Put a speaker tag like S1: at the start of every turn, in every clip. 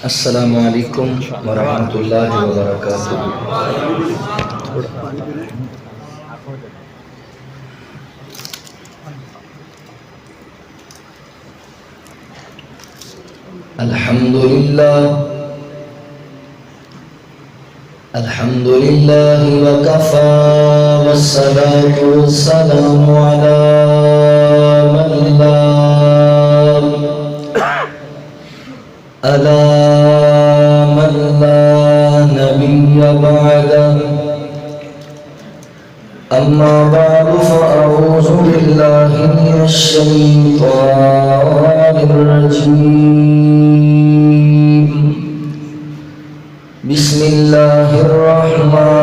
S1: السلام علیکم ورحمۃ اللہ وبرکاتہ۔ الحمد للہ وکفى والصلاة والسلام على من لا نبي بعده، أما بعد فأعوذ بالله من الشيطان الرجيم. بسم الله الرحمن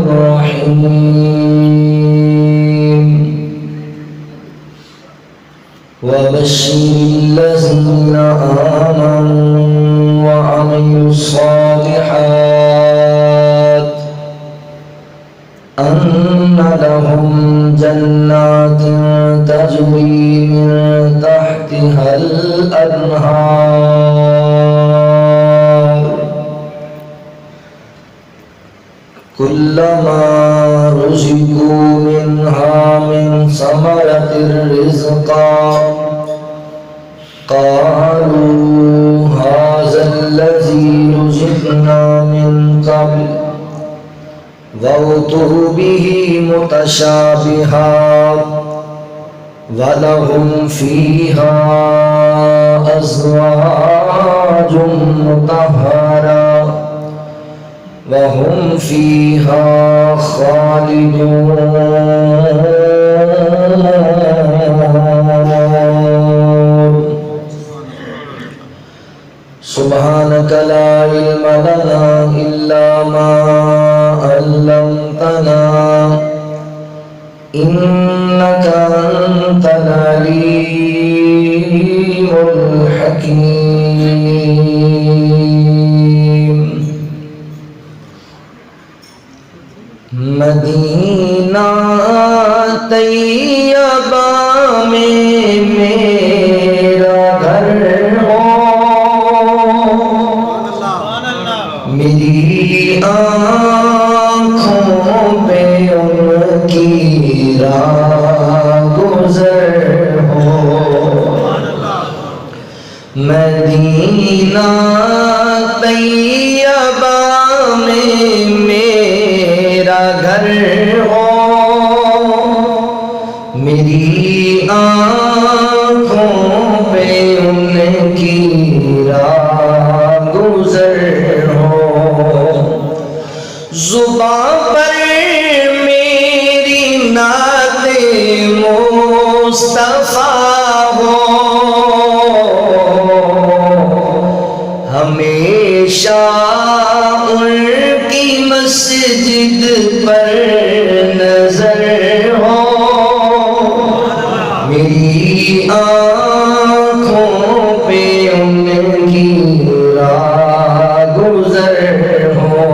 S1: الرحيم. وبشر الذين آمنوا وعملوا الصالحات أن لهم جنات تجري من تحتها الأنهار كلما رزقوا منها من ثمرة رزقا قالوا هذا الذي رزقنا من قبل وأتوا به متشابها ولهم فيها أزواج مطهرة وهم فيها خالدون. سبحانك لا علم لنا إلا ما علمتنا إنك أنت العليم الحكيم. مدینہ طیبہ میں میرا گھر ہو، میری آنکھوں پہ ان کی راہ گزر ہو. مدینہ طیبہ میں میرا گھر ہو، میری آنکھوں پہ ان کی راہ گزر ہو. زباں پر میری نعت مصطفیٰ ہو، ہمیشہ ان کی مسجد پر نظر ہو، میری آنکھوں پہ ان کی راہ گزر ہو.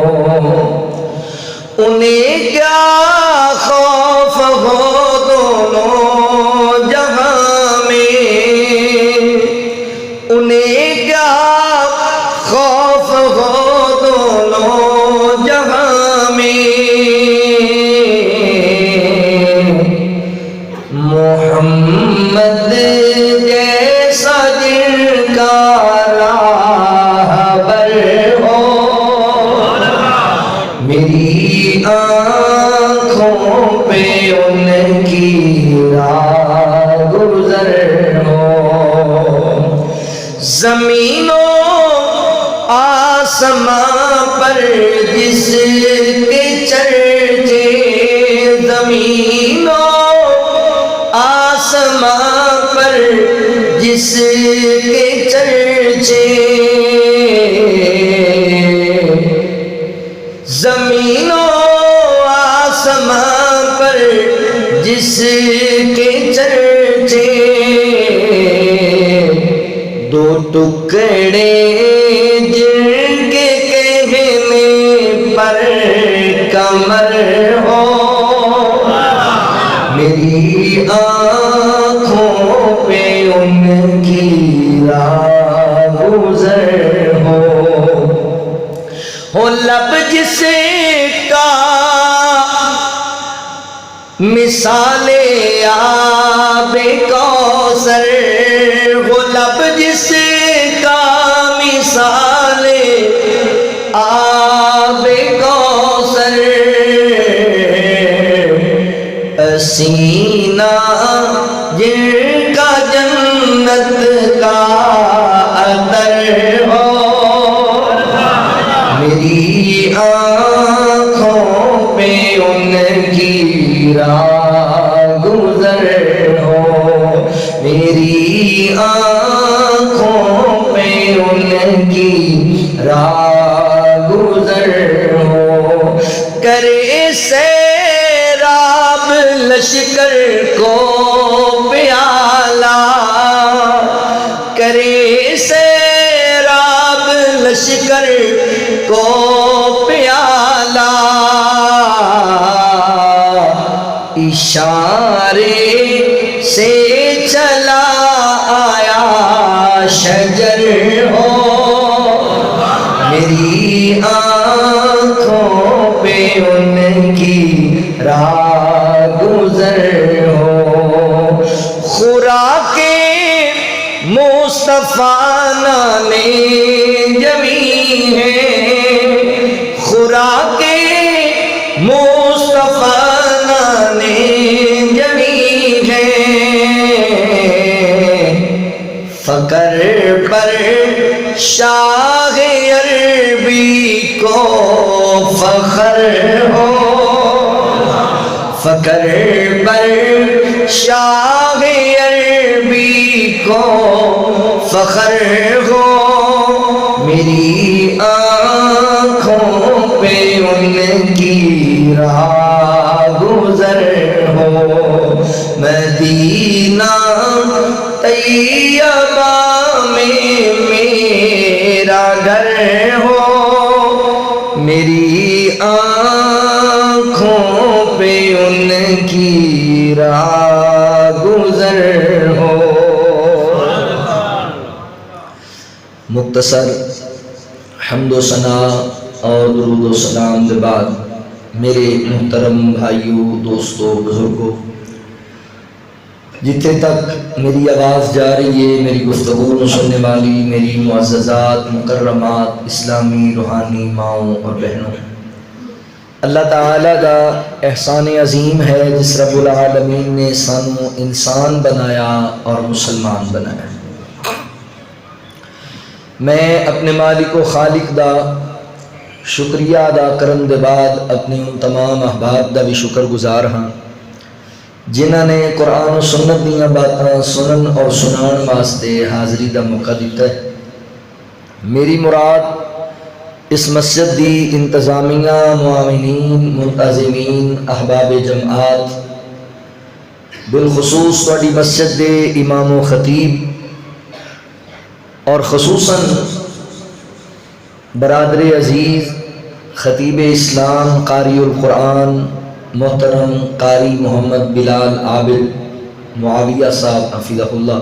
S1: انہیں کیا خوف ہو دونوں جہاں میں، انہیں کیا خوف ہو دونوں جہاں میں. محمد جیسا جن کا راہبر ہو، میری آنکھوں پہ ان کی راہ گزر ہو. زمین و آسمان پر جس کے چرچے، زمین و آسمان پر جس کے چرچے، زمین و آسمان پر جس کے چرچے، دو ٹکڑے جن کے کہنے پر کمر ہو، میری آنکھوں پہ ان کی راہ گزر ہو لب جس کا مثال آب کوثر ہو، لب جس کا مثال آب کوثر، سینہ جن کا جنت کا عطر ہو، میری آنکھوں پہ ان کی راہ گزر ہو، میری آنکھوں پہ ان کی راہ گزر ہو، کرے سیراب لشکر کو پیالہ، کرے سیراب لشکر کو پیالہ، اشارے سے چلا آیا شجر ہو، میری آنکھوں پہ ان کی راہ گزر ہو، خوراک مصطفیٰ نانے جمی ہے، خوراک مصطفیٰ نانے جمی ہے، فقر پر شاہ عربی کو فخر ہو، فقر پر شاہ عربی کو فخر ہو، میری آنکھوں پہ ان کی راہ گزر ہو، مدینہ طیبہ میں میرا گھر ہو، میری آنکھوں پہ ان کی راہ گزر ہو۔ مختصر حمد و ثنا اور درود و سلام کے بعد میرے محترم بھائیوں، دوستوں، بزرگوں، جتنے تک میری آواز جا رہی ہے، میری گفتگو کو سننے والی میری معززات، مکرمات، اسلامی روحانی ماؤں اور بہنوں، اللہ تعالیٰ کا احسان عظیم ہے جس رب العالمین نے سانوں انسان بنایا اور مسلمان بنایا۔ میں اپنے مالک و خالق دا شکریہ ادا کرن دے بعد اپنے ان تمام احباب دا بھی شکر گزار ہاں جنہاں نے قرآن و سنت دیاں باتاں سنن اور سنان واسطے حاضری دا موقع دیتا ہے۔ میری مراد اس مسجد دی انتظامیہ، معاونین، منتظمین، احباب جماعت، بالخصوص تواڈی مسجد دے امام و خطیب اور خصوصاً برادر عزیز خطیب اسلام قاری القرآن محترم قاری محمد بلال عابد معاویہ صاحب حفظہ اللہ،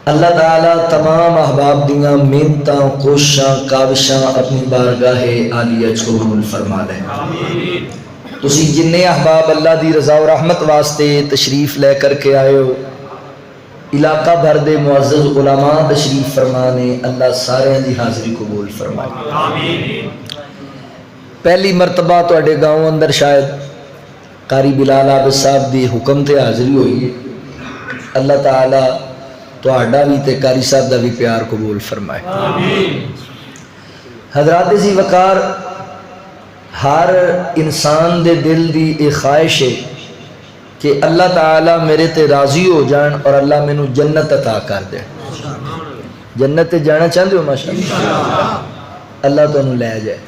S1: اللہ تعالیٰ تمام احباب دیاں محنتاں، کوششاں، کاوشاں اپنی بارگاہ عالیہ چ قبول فرما لیں۔ تسی جننے احباب اللہ دی رضا و رحمت واسطے تشریف لے کر کے آئے ہو، علاقہ بھر دے معزز علماء تشریف فرمانے، اللہ سارے دی حاضری قبول فرمائے۔ پہلی مرتبہ تواڈے گاؤں اندر شاید قاری بلال عابد صاحب دی حکم تے حاضری ہوئی ہے، اللہ تعالیٰ تواڈا بھی تے قاری صاحب دا بھی پیار قبول فرمائے۔ حضرات ذی وقار، ہر انسان دے دل دی ایک خواہش ہے کہ اللہ تعالیٰ میرے تے راضی ہو جان اور اللہ مینوں جنت عطا کر دے۔ جنت تے جانا چاہتے ہو ماشاءاللہ، اللہ تانوں لے جائے۔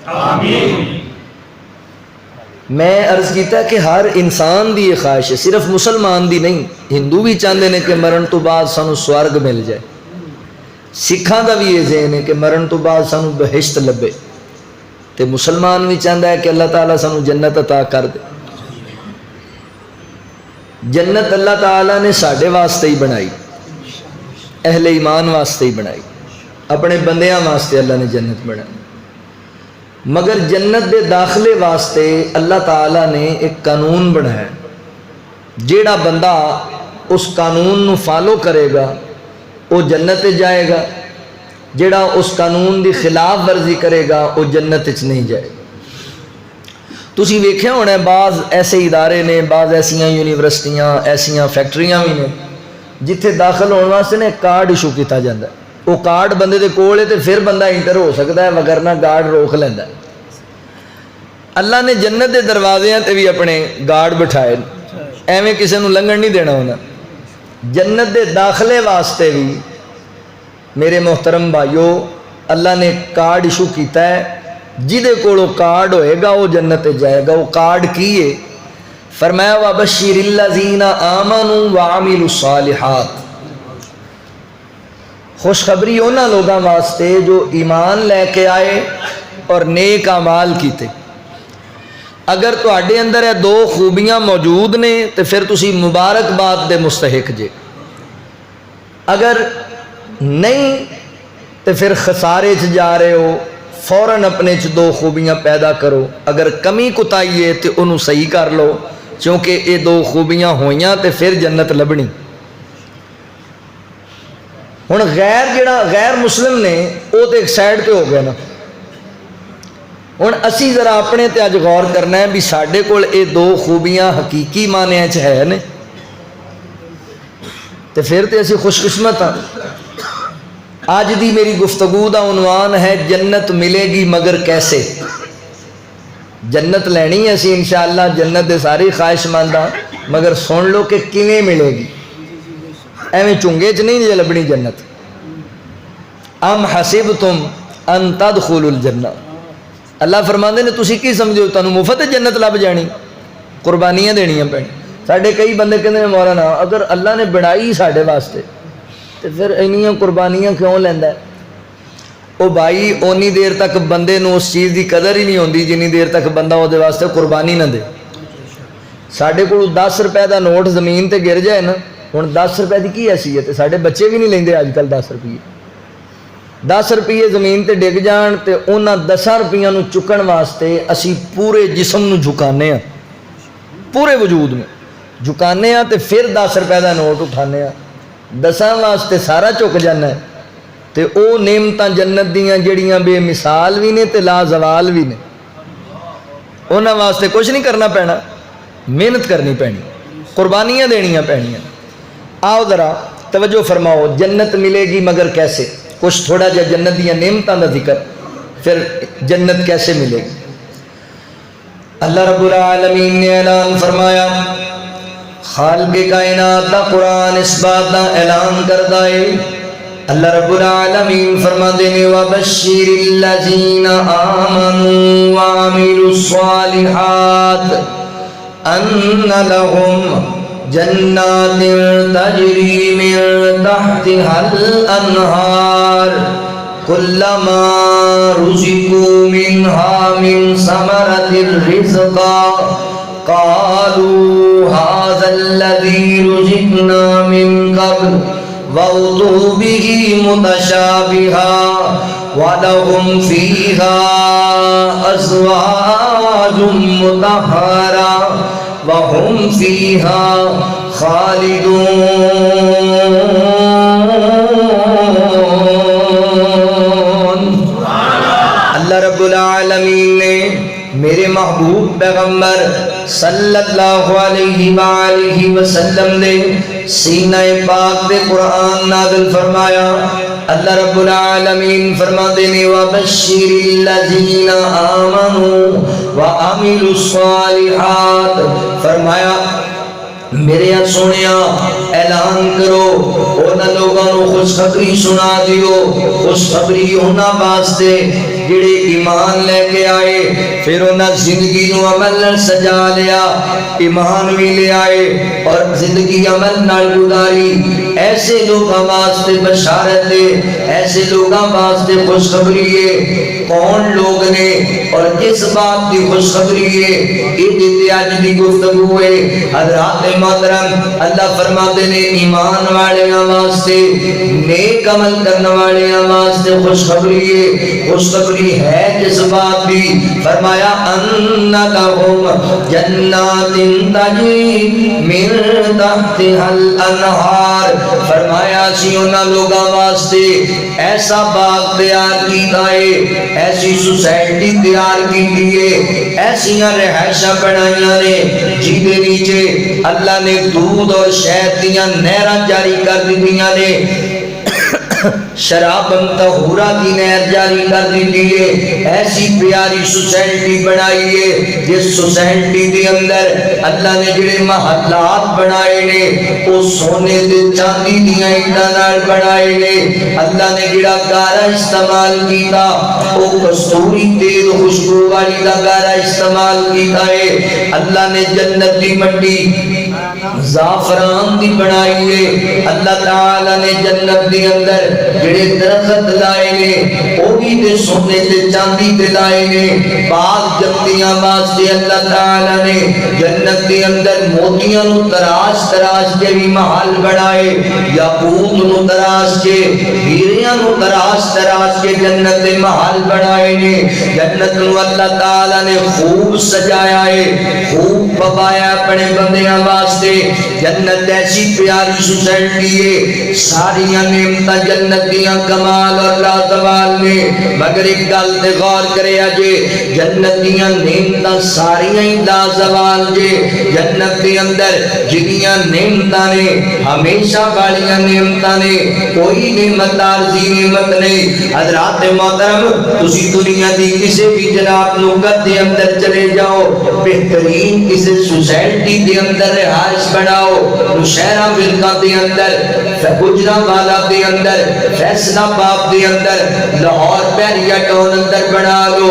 S1: میں عرض کیتا کہ ہر انسان دی یہ خواہش ہے، صرف مسلمان دی نہیں، ہندو بھی چاہتے ہیں کہ مرن تو بعد سانو سورگ مل جائے، سکھاں دا بھی یہ ذہن ہے کہ مرن تو بعد سانو بہشت لبے، تے مسلمان بھی چاہتا ہے کہ اللہ تعالیٰ سانو جنت عطا کر دے۔ جنت اللہ تعالیٰ نے ساڈے واسطے ہی بنائی، اہل ایمان واسطے ہی بنائی، اپنے بندیاں واسطے اللہ نے جنت بنائی، مگر جنت دے داخلے واسطے اللہ تعالیٰ نے ایک قانون بنایا، جیڑا بندہ اس قانون نو فالو کرے گا وہ جنت جائے گا، جیڑا اس قانون دی خلاف ورزی کرے گا وہ جنت وچ نہیں جائے گا۔ تسی ویکھیا ہونا ہے بعض ایسے ادارے نے، بعض ایسیاں یونیورسٹیاں، ایسیاں فیکٹریاں بھی نے جتھے داخل ہونے واسطے نے کارڈ ایشو کیتا جاتا ہے، وہ کارڈ بندے دے کول ہے تو پھر بندہ انٹر ہو سکتا ہے، وگرنہ گارڈ روک لینا ہے۔ اللہ نے جنت دے دروازے تے بھی اپنے گارڈ بٹھائے، ایویں کسی نو لنگن نہیں دینا ہونا۔ جنت دے داخلے واسطے بھی میرے محترم بھائیو اللہ نے کارڈ ایشو کیتا ہے، جدے کولو کارڈ ہوئے گا وہ جنت جائے گا۔ وہ کارڈ کی ہے؟ فرمایا وَبَشِّرِ الَّذِينَ آمَنُوا وَعَمِلُوا الصَّالِحَاتِ، خوشخبری انہاں لوگاں واسطے جو ایمان لے کے آئے اور نیک اعمال کیتے۔ اگر تواڈے اندر یہ دو خوبیاں موجود نے تو پھر تسی مبارکباد دے مستحق جے، اگر نہیں تو پھر خسارے چ جا رہے ہو۔ فوراً اپنے چ دو خوبیاں پیدا کرو، اگر کمی کتائی ہے تو انہوں صحیح کر لو، کیونکہ یہ دو خوبیاں ہوئیاں تو پھر جنت لبنی۔ ہن غیر مسلم نے وہ تو ایک سائڈ پہ ہو گیا نا، ہن اسی ذرا اپنے تے اج غور کرنا ہے بھی ساڈے کول یہ دو خوبیاں حقیقی معنی چ ہے نے تو پھر تو اسی خوش قسمت ہاں۔ آج دی میری گفتگو دا عنوان ہے جنت ملے گی مگر کیسے۔ جنت لینی ہے اسی انشاءاللہ، جنت دے ساری خواہش منداں، مگر سن لو کہ کیویں ملے گی، ایویں چنگے چ نہیں جے لبنی جنت۔ ام حسبتم ان تدخلوا الجنہ، اللہ فرماندے نے تسی کی سمجھو تانوں مفت جنت لب جانی؟ قربانیاں دینیاں پین۔ ساڈے کئی بندے کہندے نے مولانا اگر اللہ نے بنائی ساڈے واسطے تو پھر اینیاں قربانیاں کیوں لیندا ہے؟ او بھائی اونی دیر تک بندے نو اس چیز دی قدر ہی نہیں ہوندی جنی دیر تک بندہ او دے واسطے قربانی نہ دے۔ ساڈے کول 10 روپے دا نوٹ زمین تے گر جائے نا، ہن 10 روپے دی کی حیثیت ہے؟ ساڈے بچے بھی نہیں لیندے اج کل 10 روپے۔ 10 روپے زمین تے ڈگ جان تے انہاں 10 روپیاں نو چکن واسطے اسی پورے جسم نو جھکانے ہاں، پورے وجود میں جھکانے ہاں تے پھر 10 روپے دا نوٹ اٹھانے ہاں۔ 10 واسطے سارا چک جانا ہے تے او نعمتاں جنت دیاں جڑیاں بے مثال بھی نے تے لا زوال بھی نے، انہاں واسطے کچھ نہیں کرنا پینا، محنت کرنی پینی، قربانیاں دینیاں پینیاں۔ آؤ ذرا توجہ فرماؤ، جنت ملے گی مگر کیسے؟ کچھ تھوڑا جا جنت دیاں نعمتاں دا ذکر، پھر جنت کیسے ملے گی۔ اللہ رب العالمین نے اعلان فرمایا، خالق کائنات دا قرآن اس بات دا اعلان کردہ ہے۔ اللہ رب العالمین فرماتے ہیں وَبَشِّرِ الَّذِينَ آمَنُوا وَعَمِلُوا الصَّالِحَاتِ أَنَّ لَهُمْ جنات تجری من تحتها الانہار کلما رزقوا منها من ثمرة الرزق قالوا هذا الذي رزقنا من قبل وأتوا به متشابها ولهم فيها أزواج مطهرة وهم فيها خالدون۔ اللہ رب العالمین نے میرے محبوب پیغمبر صلی اللہ علیہ وآلہ وسلم نے سینہ پاک دے قرآن نازل فرمایا۔ اللہ رب العالمین فرماتے ہیں وَبَشِّرِ الَّذِينَ آمَنُوا وَعَمِلُوا الصَّالِحَاتِ، فرمایا میرے سونیا اعلان کرو انہاں لوگاں نو خوشخبری سنا دیو، خوشخبری انہاں واسطے جڑے ایمان لے کے آئے پھر انہاں زندگی نو عمل نال سجا لیا، ایمان بھی لے آئے اور زندگی عمل نال گزاری، ایسے لوگاں واسطے بشارت ہے، ایسے لوگاں واسطے خوشخبری ہے۔ کون لوگ نے اور کس بات کی خوشخبری ہے؟ یہ آج کی گفتگو ہے۔ حضرات محترم، اللہ فرماتے نے ایمان والے واسطے، نیک عمل کرنے والے واسطے خوشخبری ہے۔ خوشخبری ہے کس بات کی؟ فرمایا ان لہم جنات تجری من تحتها الانہار، فرمایا سی انہاں لوگاں واسطے ایسا باغ تیار کیتا ہے، ایسی سوسائٹی تیار کی دیئے، ایسیاں رہائشاں بنائیاں نے جیدے نیچے اللہ نے دودھ اور شہد دیاں نہراں جاری کر دیاں نے، شرابن طہورا کی نہر جاری کر دیئے، ایسی پیاری سوسائٹی بنائیے جس سوسائٹی دی اندر اللہ نے جڑے محلات بنائے نے وہ سونے دے چاندی دیاں اٹھانار بنائے نے، اللہ نے جڑا گارا استعمال کیتا وہ کستوری تیل خوشبو والی دا گارا استعمال کیتا ہے، اللہ نے جنت دی مٹی زعفران دی بنائیے، اللہ تعالیٰ نے جنت دی اندر جڑے درخت لائے نے وہ بھی تے سونے تے چاندی تے لائے نے، باغ جنتیاں واسطے اللہ تعالیٰ نے جنت دے اندر موتیاں نو تراش تراش کے بھی محل بنائے، یاقوت نو تراش کے، ہیریاں نو تراش تراش کے جنت دے محل بنائے نے، جنت نو اللہ تعالیٰ نے خوب سجایا ہے، خوب پبایا اپنے بندیاں واسطے، جنت ایسی پیاری سوسائٹی ہے، ساریاں نعمتاں جنت دیاں کمال اور لازوال نے، مگر ایک گل تے غور کرے آجے جنت دیاں نعمتاں ساریاں ہی لازوال جے، جنت دے اندر جنیاں نعمتاں نے ہمیشہ والیاں نعمتاں نے، کوئی نعمت عارضی نعمت نہیں۔ حضرات محترم، تسی دنیا دی کسی بھی جناب نوکت دے اندر چلے جاؤ، بہترین کسی سوسائٹی دے اندر رہائش بناؤ، نوشہرہ فرقہ دے اندر، گجرہ والا دے اندر، فیصلہ باب دے اندر، لاہور پیریا ٹاؤن اندر بنا لو،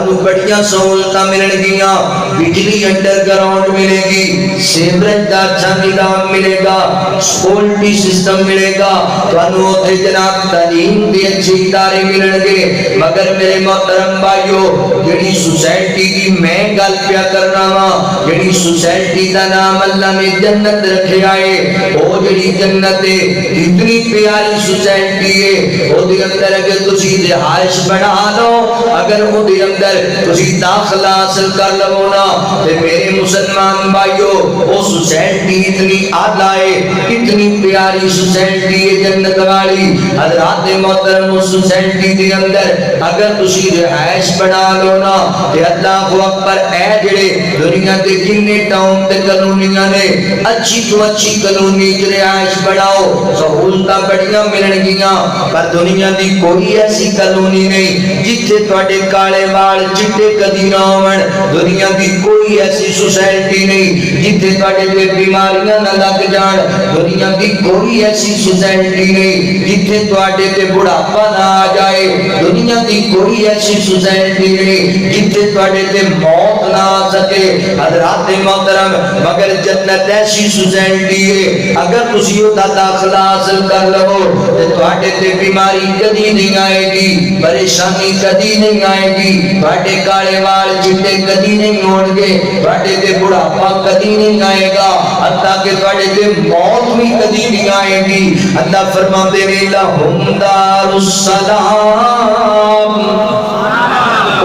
S1: تو بڑیاں سہولتاں ملن گیاں، بجلی انڈر گراؤنڈ ملے گی، سیوریج دا اچھا نظام ملے گا، سکولٹی سسٹم ملے گا، تو اتنے جناب تعلیم دے اچھے ادارے ملن گے، مگر میرے محترم بھائیو جڑی سوسائٹی کی میں گل پیا کرنا وا، جڑی سوسائٹی دا نام اللہ نے جنت رکھے آئے، وہ جڑی جنت ہے اتنی پیاری سوسائٹی ہے، وہ دے اندر اگر تسی رہائش بنا لو، اگر وہ دے اندر تسی داخلہ حاصل کر لو نا، تو میرے مسلمان بھائیو وہ سوسائٹی اتنی آدھا ہے، اتنی پیاری سوسائٹی ہے جنت والی۔ حضرات محترم، اس سوسائٹی دے اندر اگر تسی رہائش بنا لو نا، تو اللہ اکبر، اے جڑے دنیا دے جننے ٹاؤن تے کلونیاں نے اچھی تو اچھی کلونی رہائش بناؤ، سہولتاں بڑیاں ملن گیاں، پر دنیا دی کوئی ایسی کلونی نہیں جتھے تواڈے کالے وال چٹے کدی نہ ہون، دنیا دی کوئی ایسی سوسائٹی نہیں جتھے تواڈے تے بیماریاں نہ لگ جان، دنیا دی کوئی ایسی سوسائٹی نہیں جتھے تواڈے تے بڑھاپا نہ آ جائے، دنیا دی کوئی ایسی سوسائٹی نہیں جتھے تواڈے تے موت نہ آ سکے۔ حضرات محترم، مگر جنت ایسی سوسائٹی ہے اگر تسی دا داخلہ حاصل کر لو تو تواڈے تے بیماری کدی نہیں آئے گی، پریشانی کدی نہیں آئے گی، تواڈے کالے وال چٹے کدی نہیں ہون گے، تواڈے تے بڑھاپا کدی نہیں آئے گا، حتیٰ کہ تواڈے تے موت بھی کدی نہیں آئے گی۔ اللہ فرماتے ہیں لہم دار السلام،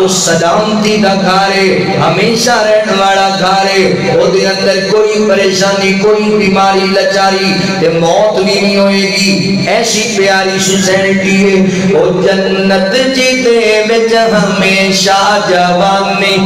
S1: اس سلامتی دا گھارے، ہمیشہ رہنے والا گھارے، وہ دے اندر کوئی پریشانی، کوئی بیماری لچاری تے موت بھی نہیں ہوئے گی، ایسی پیاری سوسائٹی ہے۔ وہ جنت جیتے بچ ہمیشہ جوانی،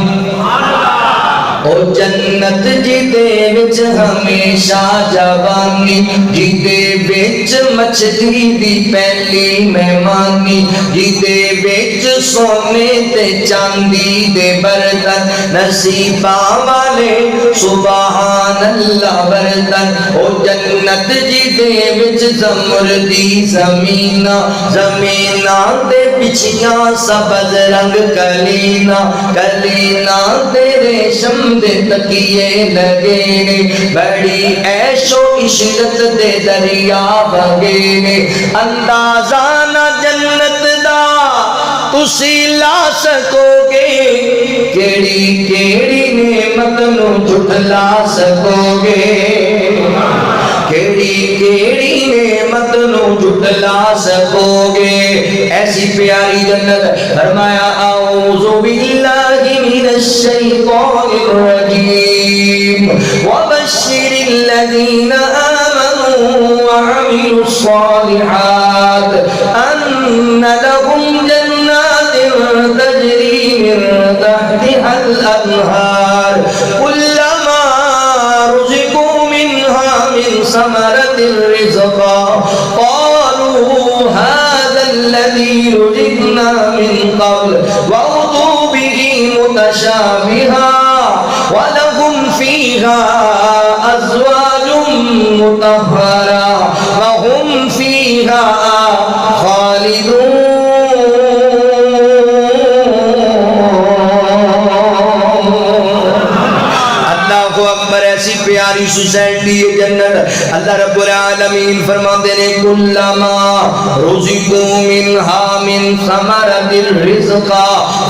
S1: او جنت جیدے وچ ہمیشہ جوانی، جیدے وچ مچھلی دی پہلی مہمانی، جیدے وچ سونے تے چاندی دے برتن، نصیباں والے سبحان اللہ برتن، او جنت جیدے وچ زمردی زمیناں، زمیناں تے پچھیاں سبز رنگ کلینا، کلینا تے ریشم دے تکیے لگے نے، بڑی عیش و عشرت دے دریا بگے نے، اندازہ نہ جنت دا تسی لا سکو گے، کیڑی کیڑی نعمت نو جھٹلا سکو گے، کیڑی کیڑی نعمت نو جھٹلا سکو گے، ایسی پیاری جنت۔ فرمایا اعوذ باللہ من الشیطان الرجیم وبشر الذین آمنوا وعملوا الصالحات ان لهم جنات تجری من تحتها الانہار کلما رزقوا منها من ثمرة رزقا قالوا هذا الذي رزقنا من قبل وأتوا به متشابها ولهم فيها أزواج مطهرة وهم فيها خالدون۔ ایسی پیاری سوسائٹی ہے جنت۔ اللہ رب العالمین فرماتے ہیں کلما رزقوا منها من ثمرۃ الرزق،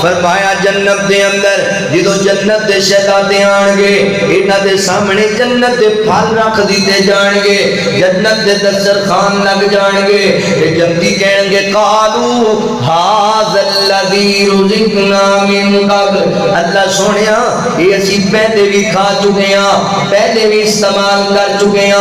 S1: فرمایا جنت دے اندر جدو جنت دے شہزادے آن گے انہاں دے سامنے جنت دے پھل رکھ دیتے جان گے، جنت دے دسترخوان لگ جان گے، تے جنتی کہیں گے قالوا ھذا الذی رزقنا من قبل، اللہ سونیا یہ اسی پہلے بھی کھا چکے ہیں، پہلے بھی استعمال کر چکے ہیں۔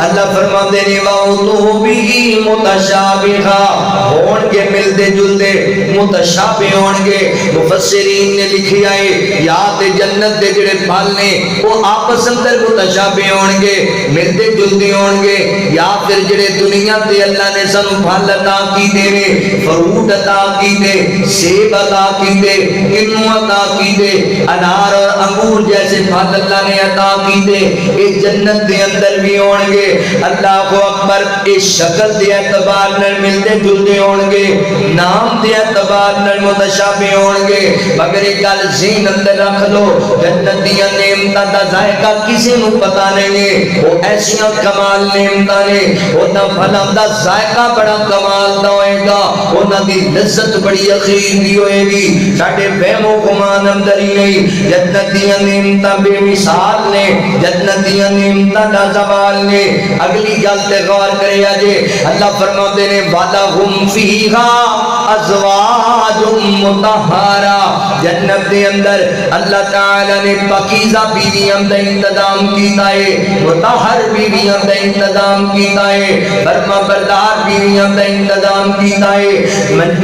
S1: اللہ فرماتے ہیں وَأُتُوا بِهِ مُتَشَابِهًا، ہون کے ملتے جلتے متشابہ ہون گے۔ مفسرین نے لکھی آئے یا تے جنت دے جڑے پھل نے وہ آپس اندر متشابہ ہون گے، ملتے جلتے ہون گے، یا پھر جڑے دنیا تے اللہ نے سانو پھل عطا کیتے نے، فروٹ عطا کیتے، سیب عطا کیتے، کنو عطا کیتے، انار اور انگور جیسے پھل اللہ نے عطا کیتے، اے جنت دے اندر بھی ہون گے۔ اللہ اکبر، اے شکل دے اعتبار نال ملتے جلتے ہون گے، نام دے اعتبار نال متشابہ ہون گے، مگر ایک گل ذہن اندر رکھ لو جنت دیاں نعمتاں دا ذائقہ کسی نو پتہ نہیں ہے، وہ ایسیاں کمال نعمتاں نے، انہاں پھلاں دا ذائقہ بڑا کمال دا ہوئے گا، انہاں دی لذت بڑی یقین دی ہوئے گی، ساڈے وہم و گمان اندر ہی نہیں۔ جنت دیاں نعمتاں بے مثال نے، جنت دیاں نعمتاں دا زوال نے۔ اگلی گل تے غور کرے اجے اللہ فرماتے نے وَلَهُمْ فِيهَا أَزْوَاجٌ مُطَهَّرَةٌ، جنت دے اندر اللہ تعالی نے پاکیزہ بیویاں دا انتظام کیتا ہے، مطہر بیویاں دا انتظام کیتا ہے، فرما بردار بیویاں دا انتظام کیتا ہے۔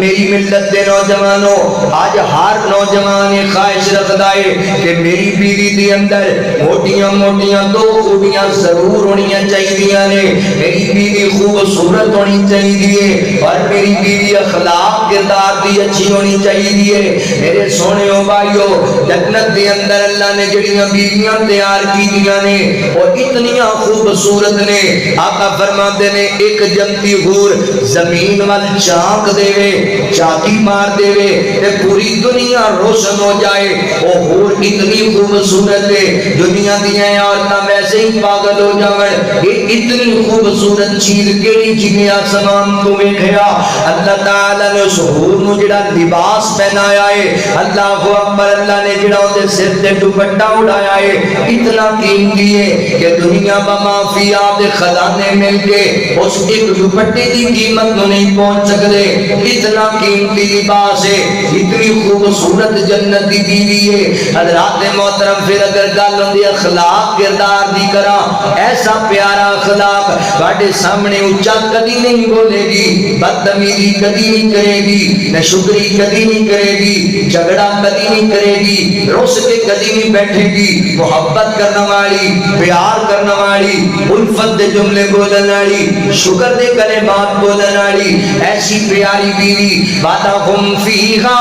S1: میری ملت دے نوجوانوں، آج ہر نوجوان خواہش رکھدا ہے کہ میری بیوی دے اندر موٹیاں موٹیاں دو خوبیاں ضرور ہونی چاہیے نے، میری بیوی خوبصورت ہونی چاہیے اور میری بیوی اخلاق کردار دی اچھی ہونی چاہیے۔ میرے سونے او بھائیو، جنت دے اندر اللہ نے جڑیاں بیویاں تیار کیتیاں نے وہ اتنیاں خوبصورت نے، آقا فرماتے نے ایک جنتی حور زمین وال چانک دے وے، چاکی مار دے وے تے پوری دنیا روشن ہو جائے، وہ حور اتنی خوبصورت ہے دنیا دیاں عورتاں ویسے ہی پاگل ہو جاون، یہ اتنی خوبصورت چیز کیڑی جگہ آسمان تو ویکھیا۔ اللہ تعالی نے اس حور نو جڑا لباس پہنایا ہے، اللہ اکبر، اللہ نے جڑا اودے سر تے دوپٹہ اڑایا ہے اتنا قیمتی ہے کہ دنیا بما فیہا دے خزانے مل کے اس ایک دوپٹے دی قیمت نو نہیں پہنچ سکدے، اتنا قیمتی لباس ہے، اتنی خوبصورت جنت دی بیوی ہے۔ حضرات محترم، پھر اگر گل ہوندی اخلاق کردار دی کرا، ایسا پیارا اخلاق تواڈے سامنے اونچا کدی نہیں بولے گی، بدتمیزی بدتمیزی کدی نہیں کرے گی، ناشکری کدی نہیں کرے گی، جھگڑا کدی نہیں کرے گی، رس کے کدی نہیں بیٹھے گی، محبت کرنے والی، پیار کرنے والی، الفت دے جملے بولن والی، شکر دے کلمات بولن والی، ایسی پیاری بیوی وَلَهُمْ فِيهَا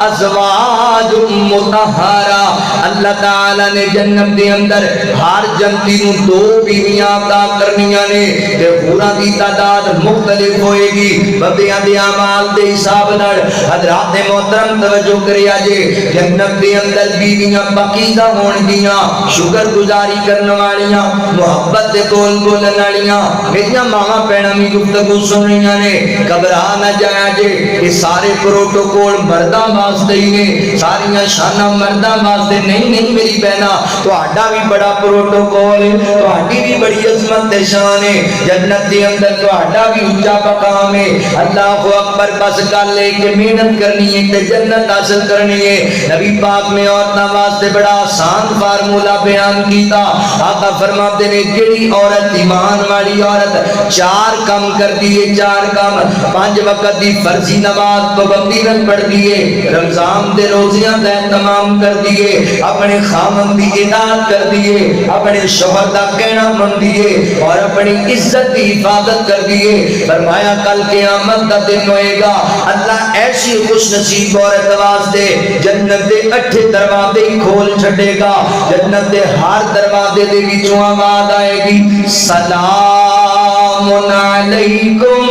S1: أَزْوَاجٌ مُطَهَّرَةٌ۔ اللہ تعالی نے جنت دے اندر ہر جنتی نو دو بیویاں عطا کرنیاں نے تے حوراں دی تعداد مختلف ہوئے گی بندیاں دے اعمال دے حساب نال۔ حضرات محترم توجہ کریا جے، جنت دے اندر بیویاں پاکیزہ ہون گیاں، شکر گزاری کرنے والیاں، محبت دے بول بولن والیاں۔ میریاں ماواں بہناں بھی گفتگو سن رہیاں نے، گھبرا نہ جایا جے، یہ سارے پروٹوکول مرداں واسطے ہی نے، ساریاں شاناں مرداں واسطے نہیں۔ نہیں میری بہنا، تہاڈا بھی بڑا پروٹوکول ہے، تہاڈی بھی بڑی عظمت تے شان ہے، جنت دے اندر تہاڈا بھی اونچا مقام ہے۔ اللہ اکبر، بس گل ہے کہ محنت کرنی ہے تے جنت حاصل کرنی ہے۔ نبی پاک نے عورتاں واسطے بڑا آسان فارمولہ بیان کیتا۔ آقا فرماتے نے جڑی عورت ایمان والی عورت چار کام کر دیے، چار کام، 5 وقت دی فرضی نماز پابندی نال پڑھ دیے، رمضان دے روزیاں دا اہتمام کر دیے، اپنے خامن دی اطاعت کر دیے، اپنے شوہر دا کہنا من دیے اور اپنی عزت کی حفاظت کر دیے۔ فرمایا کل قیامت دا دن ہوئے گا، اللہ ایسی خوش نصیب عورت واسطے جنت دے 8 دروازے کھول چھڑے گا۔ جنت دے ہر دروازے دے وچوں آواز آئے گی، سلام علیکم،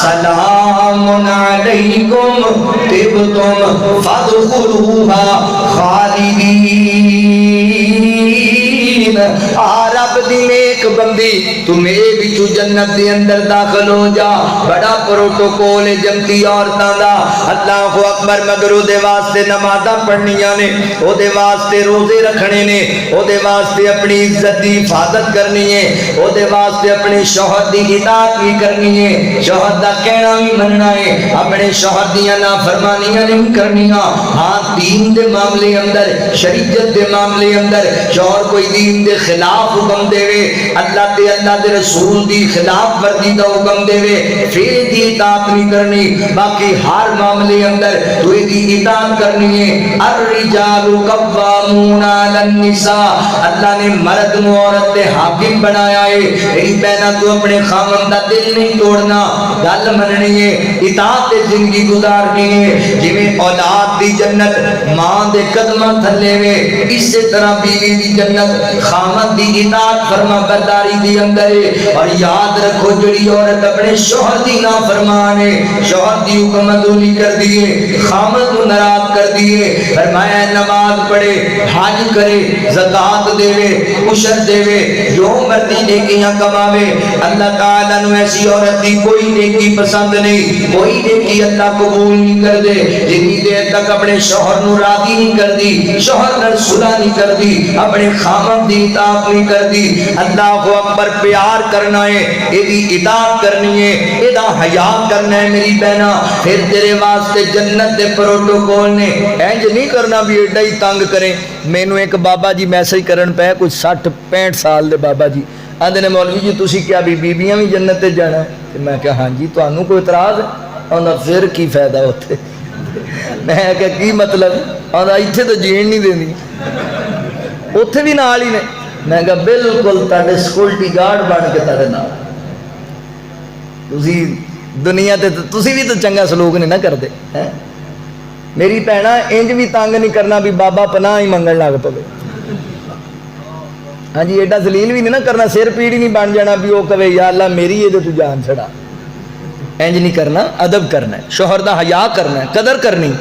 S1: سلام علیکم طبتم فادخلوها خالدین۔ رب دی نیک بندی تو میرے بچو جنت دے اندر داخل ہو جا۔ بڑا پروٹوکول ہے جنتی عورتاں دا۔ اللہ اکبر، مگر او دے واسطے نمازاں پڑھنیاں نے، او دے واسطے روزے رکھنے نے، او دے واسطے اپنی عزت دی حفاظت کرنی ہے، او دے واسطے اپنے شوہر دی اطاعت بھی کرنی ہے، شوہر دا کہنا بھی مننا ہے، اپنے شوہر دیاں نافرمانیاں نہیں کرنیاں۔ ہاں دین دے معاملے اندر، شریعت دے معاملے اندر شوہر کوئی دین دے خلاف حکم دے وے، اللہ تے اللہ دے رسول دی خلاف ورزی دا حکم دے وے، پھر دی اطاعت نہیں کرنی۔ باقی ہر معاملے اندر تو دی اطاعت کرنی ہے۔ الرجال قوامون علی النساء، اللہ نے مرد نو عورت تے حاکم بنایا ہے۔ میری بہنا تو اپنے خامن دا دل نہیں توڑنا، گل مننی ہے، اطاعت تے زندگی گزارنی ہے۔ جویں اولاد دی جنت ماں دے قدماں تھلے وے، اسی طرح بیوی دی جنت خامن دی اطاعت فرما برداری دی اندر ہے۔ اور یاد رکھو جڑی عورت اپنے شوہر دی نافرمان ہے، شوہر دی حکم عدولی کر دیے، خامن کو ناراض کر دیے، فرمایا نماز پڑھے، حج کرے، زکات دے وے، عشر دے وے، جو مرضی نیکیاں کماوے، اللہ تعالیٰ نے ایسی عورت دی کوئی نیکی پسند نہیں، کوئی نیکی اللہ قبول نہیں کر دے جتنی دیر تک اپنے شوہر نو راضی نہیں کر دی، شوہر نال صلح نہیں کر دی، اپنے خامن دی اطاعت نہیں کر دی۔ اللہ اکبر، پیار کرنا ہے، ایدی اطاعت کرنی ہے، ایدا حیا کرنا ہے میری بہنا، پھر تیرے واسطے جنت دے پروٹوکول نے۔ اینج نہیں کرنا بھی ایڈا ہی تنگ کریں۔ مینوں ایک بابا جی میسج کرن پے، کچھ 60-65 سال دے بابا جی، آندے نے مولوی جی تسی کیا بھی بیبیاں بھی جنت تے جانا ہے؟ تے میں کہا ہاں جی، تانوں کوئی اعتراض ہے؟ آندا پھر کی فائدہ ہوتے؟ میں کہا کی مطلب؟ آندا ایتھے تو جین نہیں دینی، اوتھے بھی نال ہی نے۔ میں کہا بالکل تہاڈے سیکورٹی گارڈ بن کے تہاڈے نال، تسی دنیا تے تسی بھی تو چنگا سلوک نہیں نہ کردے ہیں۔ میری بھੈਣਾ انج بھی تنگ نہیں کرنا بھی بابا پناہ ہی منگن لگ پے۔ ہاں جی، ایڈا ذلیل بھی نہیں نہ کرنا، سر پیڑ ہی نہیں بن جانا بھی وہ کہے یا اللہ میری یہ تو جان چھڑا۔ انج نہیں کرنا، ادب کرنا ہے، شوہر دا حیا کرنا ہے، قدر کرنی۔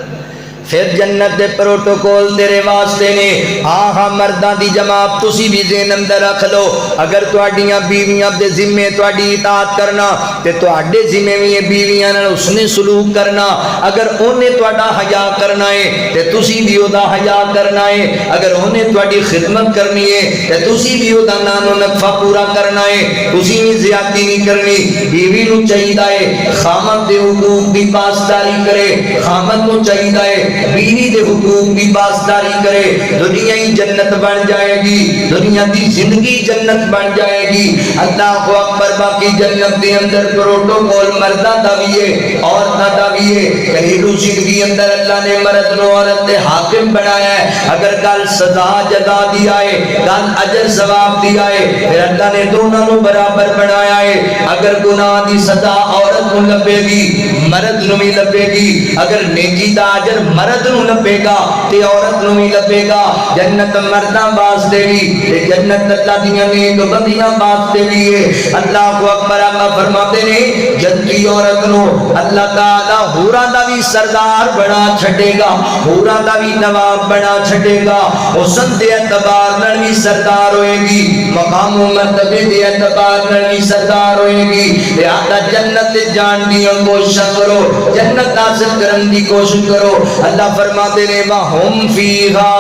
S1: پھر جنت دے پروٹوکول تیرے واسطے نے۔ ہاں ہاں مرداں دی جماعت تسی بھی ذہن اندر رکھ لو، اگر تہاڈیاں بیویاں دے ذمے تہاڈی اطاعت کرنا تے تہاڈے ذمے بھی بیویاں نال حسن سلوک کرنا۔ اگر اونے تہاڈا حیا کرنا ہے تے تسی بھی اودا حیا کرنا ہے، اگر اونے تہاڈی خدمت کرنی ہے تے تسی بھی اودا نان و نفع پورا کرنا ہے، تسی بھی زیادتی نہیں کرنی۔ بیوی نو چاہیے خامد دے حقوق دی پاسداری کرے، خامد نو چاہیے بیوی دے حقوق کی پاسداری کرے، دنیا ہی جنت بن جائے گی، دنیا دی زندگی جنت بن جائے گی۔ اللہ اکبر۔ باقی جنت دے اندر پروٹوکول مردہ دا بھی ہے، عورتاں دا بھی ہے۔ گھریلو زندگی اندر اللہ نے مرد نو عورت دے حاکم بنایا ہے۔ اگر گل سزا جزا دی آئے، گل اجر ثواب دی آئے، پھر اللہ نے دونوں نو برابر بنایا ہے۔ اگر گناہ دی سزا عورت نو لبے گی، مرد نو بھی لبے گی۔ اگر نیکی دا اجر مرد نو لبے گا تے عورت نو بھی لبے گا۔ جنت مرداں واسطے بھی تے جنت اللہ دیاں نیک بندیاں واسطے بھی ہے۔ اللہ اکبر۔ آقا فرماتے نے جنتی عورت نو اللہ تعالی حوراں دا بھی سردار بنا چھڈے گا، حوراں دا بھی نواب بنا چھڈے گا۔ حسن دے اعتبار نال بھی سردار ہوئے گی، مقام و مرتبے دے اعتبار نال بھی سردار ہوئے گی۔ لہذا جنت جان دی کوشش کرو، جنت حاصل کرن دی کوشش کرو۔ اللہ فرماتے نے وَهُمْ فِيهَا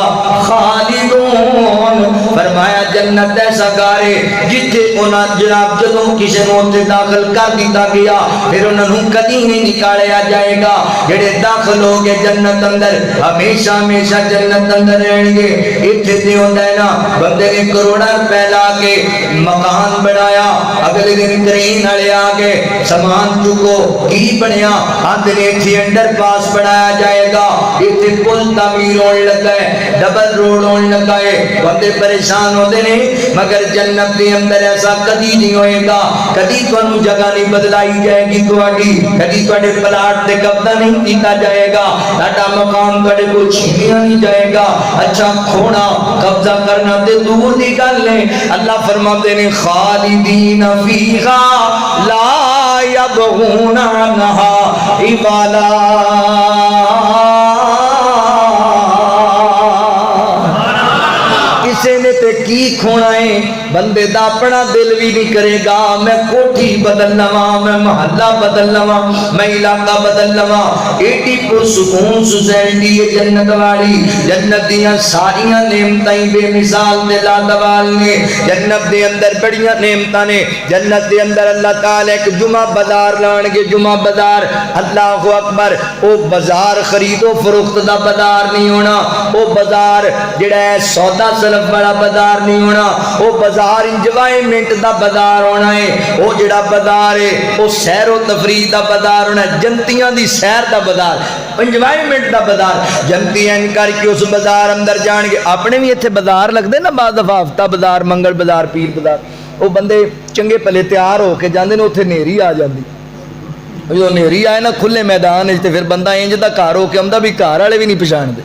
S1: خَالِدُونَ، فرمایا جنت ایسا گھر ہے جتھے انہاں جناب جدوں کسی نوں تے داخل کر دتا گیا پھر انہاں نوں کدی نہیں نکالیا جائے گا۔ جڑے داخل ہو گئے جنت اندر ہمیشہ ہمیشہ جنت اندر رہن گے۔ اتنے تے ہوندا ہے نا بندے نے کروڑاں روپے لا کے مکان بنایا، اگلے دن کرین والے آ گئے سامان چکو، کی بنیا؟ آندے نے اتنے انڈر پاس بنایا جائے گا، اتنے پل تعمیر ہونے لگا ہے، ڈبل روڈ ہونے لگا ہے، بندے پریشان ہوتے ہیں۔ مگر جنت کے اندر ایسا کدی نہیں ہوئے گا، کدی تانوں جگہ نہیں بدلائی جائے گی تواڈی، کدی تواڈے پلاٹ تے قبضہ نہیں کیتا جائے گا، تہاڈا مقام تواڈے کول چھینیا نہیں جائے گا۔ اچھا کھونا قبضہ کرنا تے دور دی گل ہے۔ اللہ فرماتے ہیں خالدین فیہا لا یبغون عنہا حولا۔ کسے نے تے کی کھونا ہے؟ بندے دا اپنا دل بھی نہیں کرے گا میں کوٹھی بدل لواں، میں محلہ بدل لواں، میں علاقہ بدل لواں۔ ایڈی پرسکون سوسائٹی ہے جنت والی، جنت دیاں ساریاں نعمتاں بے مثال تے لادوال نے۔ جنت دے اندر بڑیاں نعمتاں نے۔ جنت دے اندر اللہ تعالی ایک جمعہ بازار لان گے، جمعہ بازار، اللہ اکبر۔ او بازار خرید و فروخت دا بازار نہیں ہونا، او بازار جڑا ہے سودا سلف والا بازار نہیں ہونا، او بازار انجوائمنٹ دا بازار ہونا ہے۔ وہ جڑا بازار ہے وہ سیر و تفریح دا بازار ہونا ہے، جنتیاں دی سیر دا بازار، انجوائمنٹ دا بازار۔ جنتی ان کر کے اس بازار اندر جان گے۔ اپنے بھی اتنے بازار لگتے نا بعض دفعہ، ہفتہ بازار، منگل بازار، پیر بازار، وہ بندے چنگے پلے تیار ہو کے جاندے نے، اتنے نیری آ جاندی۔ جو نیری آئے نا کھلے میدان تے پھر بندہ انج دا گھر ہو کے آمدا بھی گھر والے بھی نہیں پچھان دے۔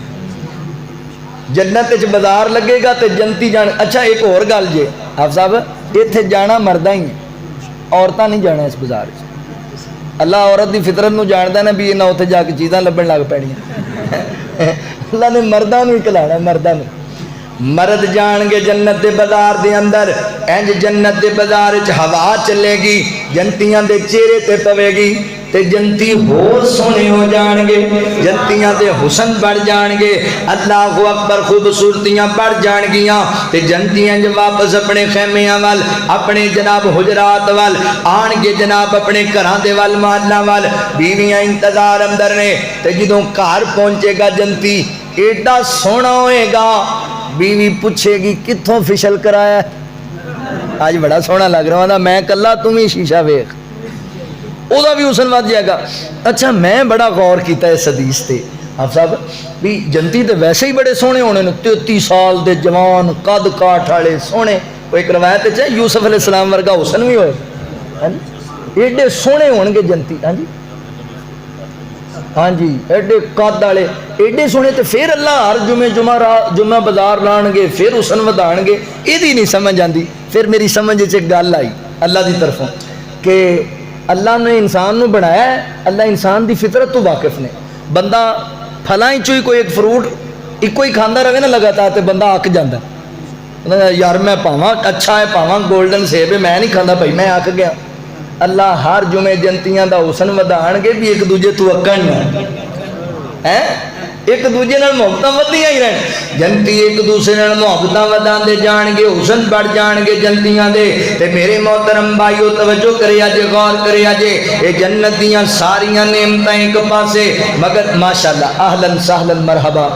S1: جنت وچ بازار لگے گا تے جنتی جان۔ اچھا ایک اور گل جے آپ صاحب، اتنے جانا مردہ ہی عورتاں نہیں جانا اس بازار۔ اللہ عورت دی فطرت نو جاندا نا بھی انہاں اتنے جا کے چیزاں لبن لگ پینیاں۔ اللہ نے مرداں نو کلانا، مرداں نو۔ مرد جان گے جنت دے بازار دے اندر، انج جنت دے بازار وچ ہوا چلے گی، جنتیاں دے چہرے تے پوے گی تے جنتی ہور سونے ہو جان گے، جنتیاں دے حسن بڑھ جان گے، اللہ اکبر، خوبصورتیاں بڑھ جان گیاں تے جنتیاں جب واپس اپنے خیمیاں وال، اپنے جناب حجرات وال آن گے، جناب اپنے گھراں دے وال، محلاں وال، بیویاں انتظار اندر نے تے جدوں گھر پہنچے گا جنتی ایڈا سونا ہوئے گا، بیوی پوچھے گی کتھوں فشل کرایا ہے؟ آج بڑا سونا لگ رہا تھا، میں کلا تم ہی شیشہ ویکھ، او دا بھی حسن ود جائے گا۔ اچھا میں بڑا غور کیتا ہے اس حدیث تے آپ صاحب بھی جنتی تے ویسے ہی بڑے سونے ہونے نے، 33 سال دے جوان قد کاٹ والے سونے۔ وہ ایک روایت ہے یوسف علیہ السلام ورگا حسن بھی ہوئے، ایڈے سونے ہون گے جنتی۔ ہاں جی ہاں جی، ایڈے قد والے ایڈے سونے تے پھر اللہ ہر جمعہ بازار لان گے، پھر حسن ودان گے۔ یہ نہیں سمجھ آندی۔ پھر میری سمجھ ایک گل آئی اللہ دی طرفوں کہ اللہ نے انسان نو بنایا ہے، اللہ انسان دی فطرت تو واقف نے۔ بندہ پھلاں چوں کوئی ایک فروٹ ایک ہی کھاندا رہے نا لگاتار تے بندہ اک جاندا، یار میں پاواں اچھا ہے، پاواں گولڈن سیب ہے، میں نہیں کھاندا بھائی میں اک گیا۔ اللہ ہر جمعے جنتیاں دا حسن ودان گے بھی ایک دوجے تو اکن ہے، ایک دوجے نال محبتاں ودیاں ہی رہن جنتی ایک دوسرے نال محبتاں وداندے جان گے حسن بڑھ جان گے جنتیاں دے تے میرے محترم بھائیو توجہ کریا جے غور کریا جے اے جنت دیاں ساریاں نعمتاں ایک پاسے مگر ماشاءاللہ اہلاً سہلاً مرحبا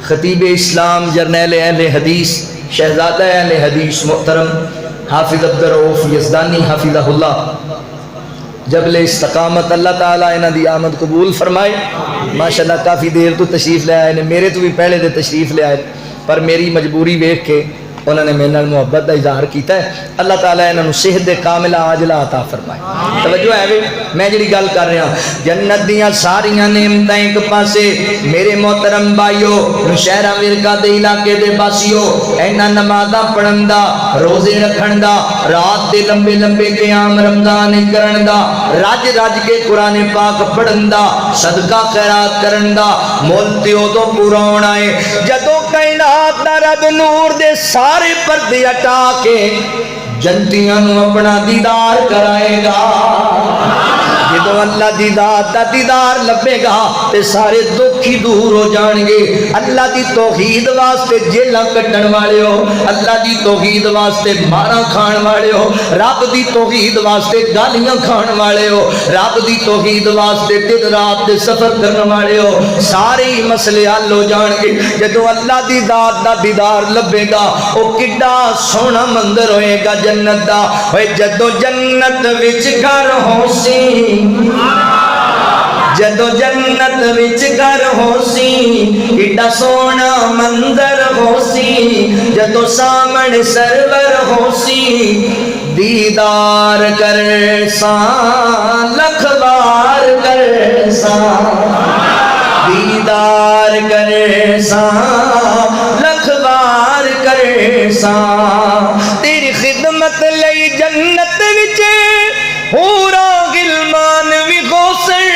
S1: خطیب اسلام جرنیل اہل حدیث شہزادہ اہل حدیث محترم حافظ عبدالرؤوف یزدانی حافظہ اللہ جبل استقامت اللہ تعالیٰ انہاں دی آمد قبول فرمائے ماشاءاللہ کافی دیر تو تشریف لے آئے نے میرے تو بھی پہلے دے تشریف لے آئے پر میری مجبوری ویکھ کے انہوں نے میرے نال محبت کا اظہار کیتا ہے اللہ تعالیٰ انہوں نے صحت کاملہ عاجلہ عطا فرمائے توجہ ہے وے میں جڑی گل کر رہا جنت دیاں ساریاں نعمتاں ایک پاسے میرے محترم بھائیو شہراں ورکا دے علاقے دے باسیو اینا نمازاں پڑھن دا روزے رکھن دا رات دے لمبے لمبے قیام رمضان کرن دا رج رج کے قرآن پاک پڑھن دا صدقہ خیرات کرن دا مول تے اودوں پورا ہونا ہے جدوں کائنات دا رب نور دے سارے پردے ہٹا کے جنتیاں نو اپنا دیدار کرائے گا جدو اللہ دی ذات دا دیدار لبے گا تے سارے دکھ ہی دور ہو جان گے اللہ دی توحید واسطے جیلاں کٹن والے ہو اللہ دی توحید واسطے ماراں کھان والے ہو رب دی توحید واسطے گالیاں کھان والے ہو رب دی توحید واسطے دن رات دے سفر کرن والے ہو سارے ہی مسئلے حل ہو جان گے جدو اللہ دی ذات دا دیدار لبے گا او کڈا سونا مندر ہوئے گا جنت دا ہوئے جدو جنت وچ گھر ہوسی جدو جنت وچ گھر ہوسی کڈا سونا مندر ہوسی جدو سامنے سرور ہوسی دیدار کر سان لکھ بار کر سان دیدار کر سان لکھ بار کر سان تیری خدمت لئی جنت وچ پورا غلمان بھی غوثر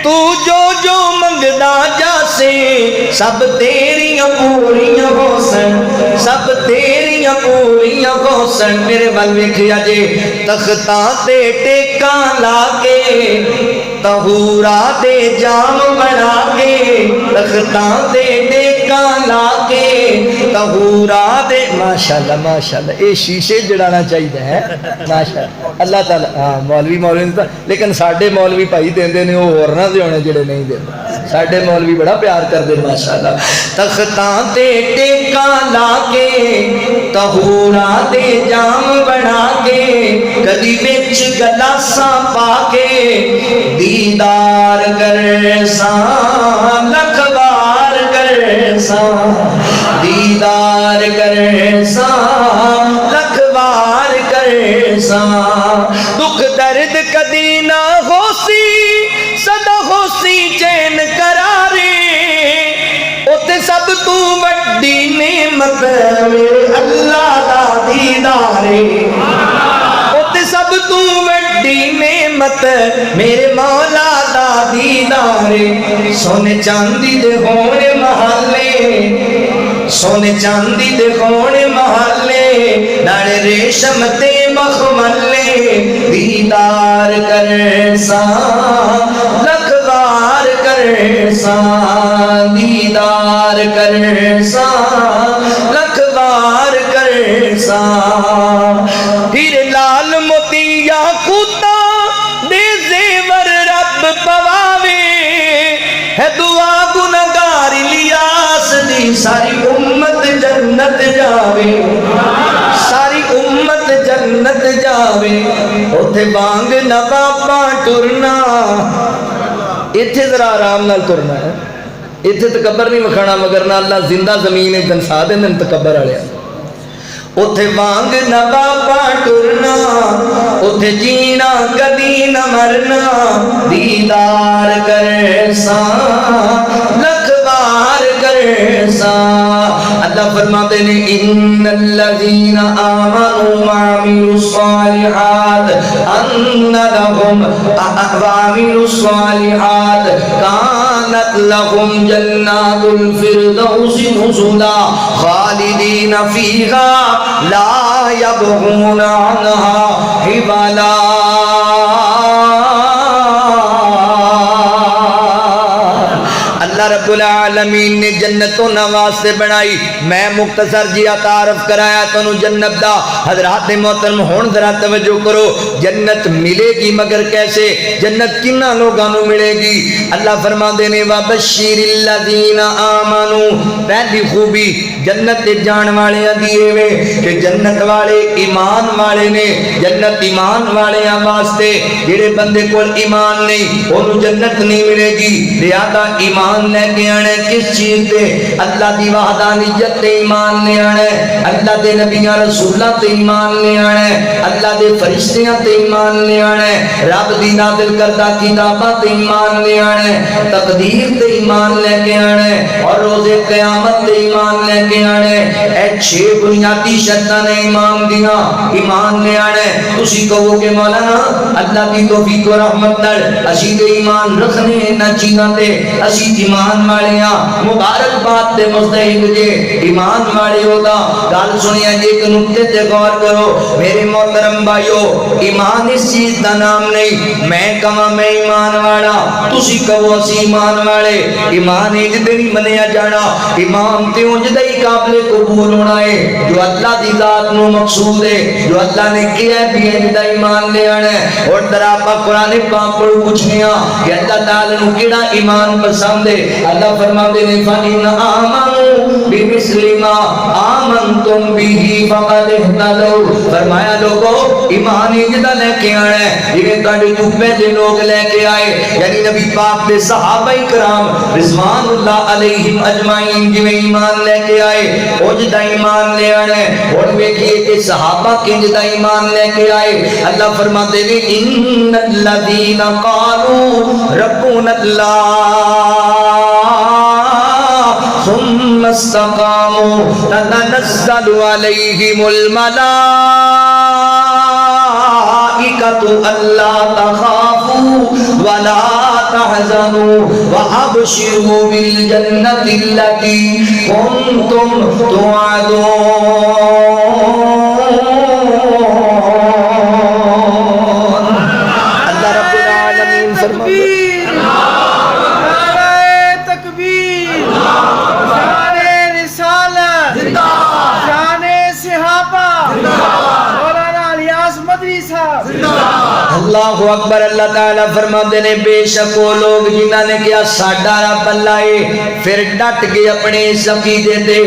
S1: تو جو منگدا جاسے سب تیریاں پوریاں غوثن سب تیریاں پوریاں غوثن میرے وال ویکھیا جے تختاں تے ٹیکاں لا کے طہورا دے جام بنا کے تختاں تے ٹیکاں لا کے طہورا دے ماشاءاللہ ماشاءاللہ اے شیشے جڑانا چاہیے ہے ماشاءاللہ اللہ تعالی ہاں مولوی لیکن ساڈے مولوی بھائی دیندے نے وہ ہورنا دے ہونے جڑے نہیں دیندے ساڈے مولوی بڑا پیار کردے ماشاءاللہ تختاں تے ٹیکاں لا کے طہورا دے جام بنا کے کدی وچ گلاساں پا کے دیدار کر سان لکھ بار کر سان دیدار کر سان لکھ بار کر سان دکھ درد کدی نہ ہوسی سدا ہوسی چین کرارے اوتے سب تو بڑی نعمت میرے اللہ دا دیدارے اوتے سب تو بڑی نعمت میرے مولا دا دیدارے سونے چاندی دے ہونے محلے سونے چاندی دے ہونے محلے ناڑے ریشم تے مخملے دیدار کر سان لکھ بار کر سان دیدار کر سان لکھ بار کر سان پھر لال موتی یاقوتا دے زیور رب پواوے ہے دعا گنہگار الیاس دی ساری امت جنت جاوے ساری امت جنت جاوے اوتھے بانگ نواباں ٹرنا ایتھے ذرا آرام نال ترنا ہے ایتھے تکبر نہیں وکھانا مگر نہ اللہ زندہ زمین ہے دنسا دے دن تکبر والے اوتھے بانگ نواباں ٹرنا اوتھے جینا کدی نہ مرنا دیدار کر سان لکھ بار کر سان اللہ فرماتے ہیں ان الذین آمنوا وعملوا الصالحات ان لهم وعملوا الصالحات كانت لهم جنات الفردوس نزلا خالدین فیہا لا يبغون عنها حولا اللہ العالمین نے جنت انہاں واسطے بنائی. میں مختصر جی تعارف کرایا تانوں جنت دا. حضرات محترم ہن ذرا توجہ کرو. جنت ملے گی مگر کیسے؟ جنت کنہ لوگاں نوں ملے گی؟ اللہ فرماندے نے وَبَشِّرِ الَّذِينَ آمَنُوا. پہلی خوبی جنت دے جان والیاں دی اے کہ جنت والے ایمان والے نے. جنت ایمان والیاں واسطے. جڑے بندے کول ایمان نہیں اونوں جنت نہیں ملے گی. لہذا ایمان لے کے آنا کس چیز تے؟ اللہ دی وحدانیت تے ایمان لے آنا ہے. اللہ دے نبیاں رسولاں تے ایمان لے آنا ہے. اللہ دے فرشتیاں تے ایمان لے آنا ہے. رب دی نازل کردہ کتاباں تے ایمان لے آنا ہے. تقدیر تے ایمان لے کے آنا ہے. اور روز قیامت تے ایمان لے کے آنا ہے. اے 6 بنیادی شرطاں نے ایمان دیاں. ایمان لے آنا ہے. تسی کہو کہ مولانا اللہ دی توفیق و رحمت نال اسی تے ایمان رکھنے انہاں چیزاں تے اسی ایمان والے ہاں. مبارکباد تے مستحق جے ایمان والے ہوگا. گل سنیا جی ایک نکتے تے غور کرو میرے محترم بھائیو. ایمان اس چیز دا نام نہیں میں کہاں میں ایمان والا تسی کہو اسی ایمان والے. ایمان انج تے نہیں منیا جانا. ایمان تے انج دا ہی قابل قبول ہونا ہے جو اللہ دی ذات نو مقصود ہے جو اللہ نے کیا ہے بھی انج دا ایمان لے آنا ہے. اور دراپا قرآن پاک پڑھو پوچھنے کہ اللہ تعالیٰ نو کیڑا ایمان پسند ہے. اللہ فرماتے ہیں فَإِنْ آمَنُوا بِمِثْلِ مَا آمَنْتُمْ بِهِ فَقَدِ اهْتَدَوْا. فرمایا لوگو ایمان انجدہ لے کے آنا ہے جنہیں کاڑی تو پہلے لوگ لے کے آئے یعنی نبی پاک دے صحابہ کرام رضوان اللہ علیہم اجمعین جنہیں ایمان لے کے آئے انجدہ ایمان لے آنا ہے. اور دیکھئے کہ صحابہ کے انجدہ ایمان لے کے آئے. اللہ فرماتے ہیں ان الذین قالوا ربنا اللہ ثم استقاموا تتنزل علیہم الملائکۃ الا تخافوا ولا تحزنوا وابشروا بالجنۃ التي کنتم توعدون. اللہ اکبر. اللہ تعالیٰ فرماتے نے بے شک وہ لوگ جنہاں نے کیا ساڈا رب اللہ ہے پھر ڈٹ گئے اپنے اس عقیدے تے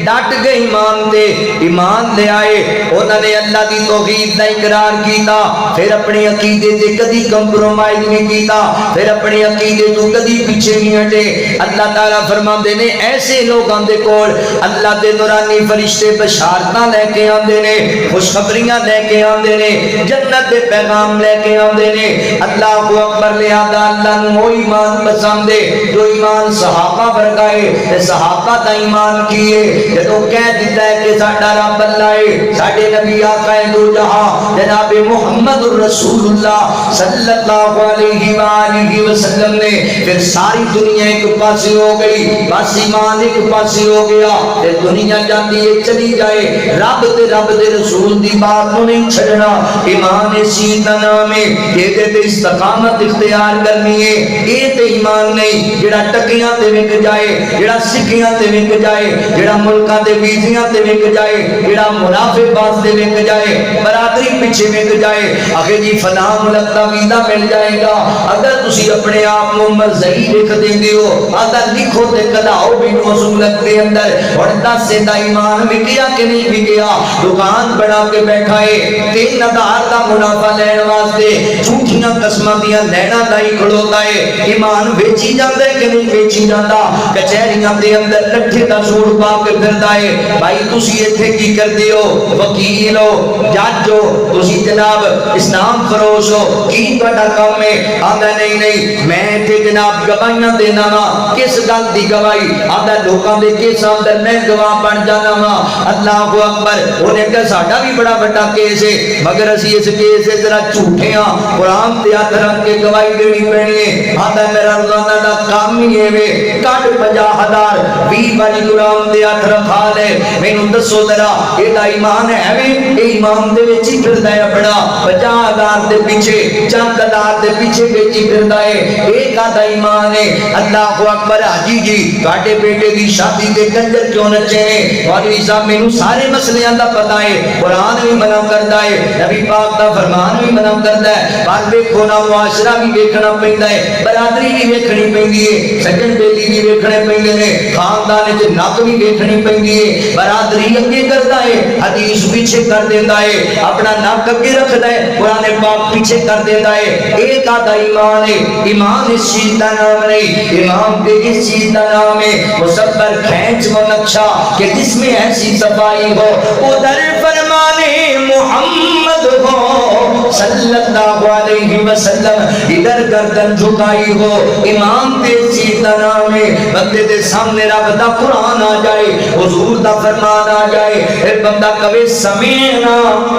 S1: ڈٹ گئے ایمان تے ایمان لے آئے. انہوں نے اللہ کی توحید دا اقرار کیتا پھر اپنے عقیدے تے کدی کمپرومائز نہیں کیتا پھر اپنے عقیدے تو کدی پیچھے نہیں ہٹے. اللہ تعالیٰ فرماتے نے ایسے لوگاں دے کول اللہ دے نورانی فرشتے بشارتاں لے کے آندے نے خوشخبریاں لے کے آندے نے جنت دے پیغام لے کے آندے نے. اللہ اکبر. لہذا اللہ نو ایمان پسند ہے جو ایمان صحابہ ورگا ہے. صحابہ دا ایمان کیے جدوں کہہ دیتا ہے کہ ساڈا رب اللہ ہے ساڈے نبی آقا دو جہاں جناب محمد رسول اللہ صلی اللہ علیہ وآلہ وسلم نے پھر ساری دنیا ایک پاسے ہو گئی. بس ایمان ایک پاسے ہو گیا تے دنیا جاتی ہے چلی جائے رب دے رسول دی بات نو نہیں چھڑنا. ایمان اسی دا نام ہے یہ تے استقامت اختیار کرنی ہے. یہ تے ایمان نہیں جڑا ٹکیاں تے وک جائے جڑا سکھیاں تے وک جائے جڑا ملکاں تے ویزیاں تے وک جائے جڑا منافع باز تے وک جائے برادری پیچھے وک جائے. آخر جی فلاں ملک دا ویزا مل جائے گا اگر تسی اپنے آپ کو مرزئی لکھ دیندے ہو اگر لکھو تے کلاؤ بھی اس ملک دے اندر. اور 10 سے دا ایمان وکیا کہ نہیں وکیا. دکان بنا کے بیٹھا ہے 3000 دا منافع لین واسطے جھوٹیاں قسماں دیاں لینا دا ہی کھڑوتا ہے. ایمان بیچی جاندا ہے کہ نہیں بیچی جاندا. کچہریاں دے اندر لٹھے دا سوڑ پا کے پھردا ہے. بھائی تسی ایتھے کی کردے ہو وکیل ہو جج ہو تسی جناب اسلام فروش ہو کی تہاڈا کام ہے؟ آندا نہیں میں ایتھے جناب گواہیاں دینا وا. کس گل دی گواہی؟ آندا لوکاں دے کیس اندر میں گواہ بن جانا وا. اللہ اکبر. انہیں کہا ساڈا بھی بڑا بڑا کیس ہے مگر اسی اس کیس سے ذرا جھوٹے ہاں قرآن تے ہاتھ رکھ کے گواہی دینی پینی ہے. آندا میرا روزانہ دا کام ہی ہے وے کٹ 50,000 20 باری قرآن تے ہاتھ رکھا لے مینوں دسو ذرا یہ دا ایمان ہے وے؟ یہ ایمان دے وچ ہی پھردا ہے اپنا 50,000 دے پیچھے چند ہزار دے پیچھے بیٹی پھردا ہے، ایک آدھا ایمان ہے۔ اللہ اکبر، حاجی جی تواڈے بیٹے دی شادی تے کنجر کیوں نچے نے؟ مولوی صاحب مینوں سارے مسئلیاں دا پتہ ہے، قرآن بھی منع کردا ہے، نبی پاک دا فرمان بھی منع کردا ہے، پر ویکھو نا معاشرہ بھی ویکھنا پیندا ہے، برادری بھی ویکھنی پیندی ہے، سجن بیلی بھی ویکھنے پیندے نے، خاندان وچ نک بھی ویکھنی پیندی ہے، برادری اگے کردا ہے، حدیث پیچھے کر دیندا ہے، اپنا نک اگے رکھدا ہے، قرآن پاک پیچھے کر دیندا ہے۔ ایک آدھا ایمان ہے، ایمان اس چیز دا نام نہیں، ایمان تے اس چیز دا نام ہے مصبر کھینچ و نقشہ کہ جس میں ایسی صفائی ہو، ادھر فرمانے محمد ہو صلی اللہ علیہ وسلم، ادھر گردن جھکائی ہو، ایمان تے اس چیز دا نام ہے بندے دے سامنے رب دا قرآن آ جائے، حضور دا فرمان آ جائے، ایک بندہ کہے سمیعنا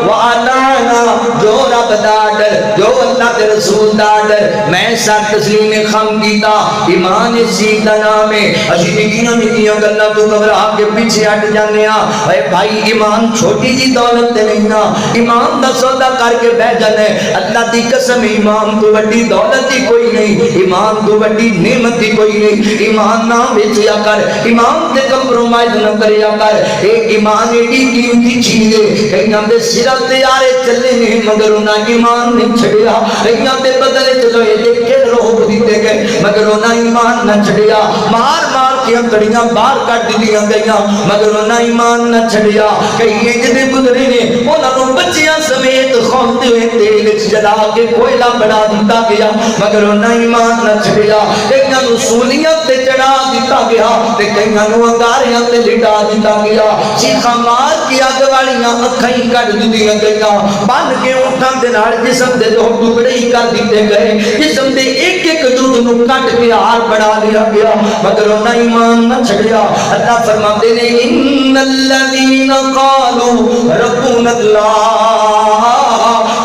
S1: وَأَطَعْنَا، جو رب دا ڈر، جو اللہ دے رسول دا ڈر، میں سر تسلیم خم کیتا، ایمان اس چیز دا نام ہے۔ اسی نکیاں گلاں تو گھبرا کے پیچھے ہٹ جانے ہاں، اے بھائی ایمان چھوٹی جی دولت تے نہیں نا، ایمان دا سودا کر کے بہ جانے، اللہ دی قسم ایمان تو وڈی دولت ہی کوئی نہیں، ایمان تو وڈی نعمت ہی کوئی نہیں، ایمان نہ بیچیا کر، ایمان تے کمپرومائز نہ کریا کر، ایک ایمان ایڈی قیمتی چیز ہے، کئیاں دے سراں تے یارے چلے نے مگر انہاں ایمان نہیں چھڑیا، کئیاں دے بدلے چلو یہ دیکھ کے روح دیتے گئے مگر انہاں ایمان نہ چھڑیا، مار مار کے انکڑیاں باہر کٹ دیا گئیاں مگر انہاں ایمان نہ چھڑیا، کئی جدے گزرے نے انہاں کو بچیاں سمیت کھولتے ہوئے تیل وچ جلا کے کوئلہ بنا دیتا گیا مگر انہاں ایمان نہ چھڑیا، کئیاں نو سولیاں تے چڑھا دیتا گیا تے کئیاں نو انگاریاں تے لٹا دیتا گیا، چیخاں مار کے اگ والیاں اکھاں کٹ دیا گئیاں، بن کے اونٹاں دے نال جسم دے دو ٹکڑے ہی کر دیتے گئے، جسم دے ایک ایک جز نو کٹ کے ہار بنا لیا گیا مگر انہاں ایمان نہ چھڑیا۔ اللہ فرماتے نے ان الذین قالوا ربنا اللہ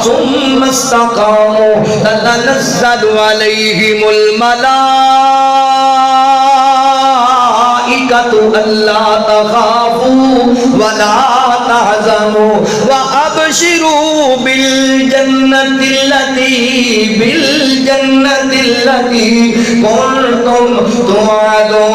S1: ثم استقاموا تتنزل علیہم أَلَّا تَخَافُوا وَلَا تَحْزَنُوا وَأَبْشِرُوا بِالْجَنَّةِ الَّتِي كُنتُمْ تُوعَدُونَ۔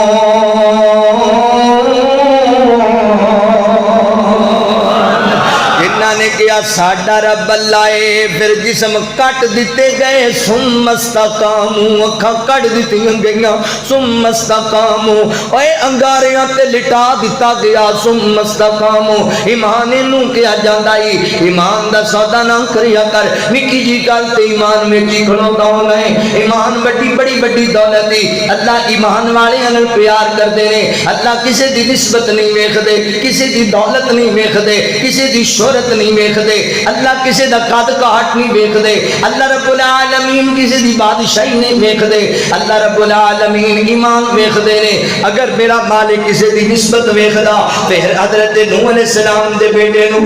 S1: نے کیا ساڈا رب اللہ ہے، پھر جسم کٹ دیتے گئے، ثم استقاموا اکھاں کٹ دیتیاں گئیاں، ثم استقاموا اے انگاریاں تے لٹا دیتا گیا، ثم استقاموا ایمان نو کیا جاندا ہے، ایمان دا سودا نہ کریا کر، نکی جی گل تے ایمان میں جی کھلوتا ہونا ہے، ایمان بڑی بڑی بڑی دولت ہے، اللہ ایمان والے نال پیار کردے نے، اللہ کسے دی نسبت نہیں ویکھدے، کسے دی دولت نہیں ویکھدے، کسے دی شہرت نہیں ویکھ دے، اللہ کسی دا قد کاٹ نہیں ویکھ دے، اللہ رب العالمین کسی دی بادشاہی نہیں ویکھ دے، اللہ رب العالمین ایمان ویکھ دے نے۔ اگر میرا مالک کسی دی نسبت ویکھ دا پھر حضرت نوح علیہ السلام دے بیٹے نو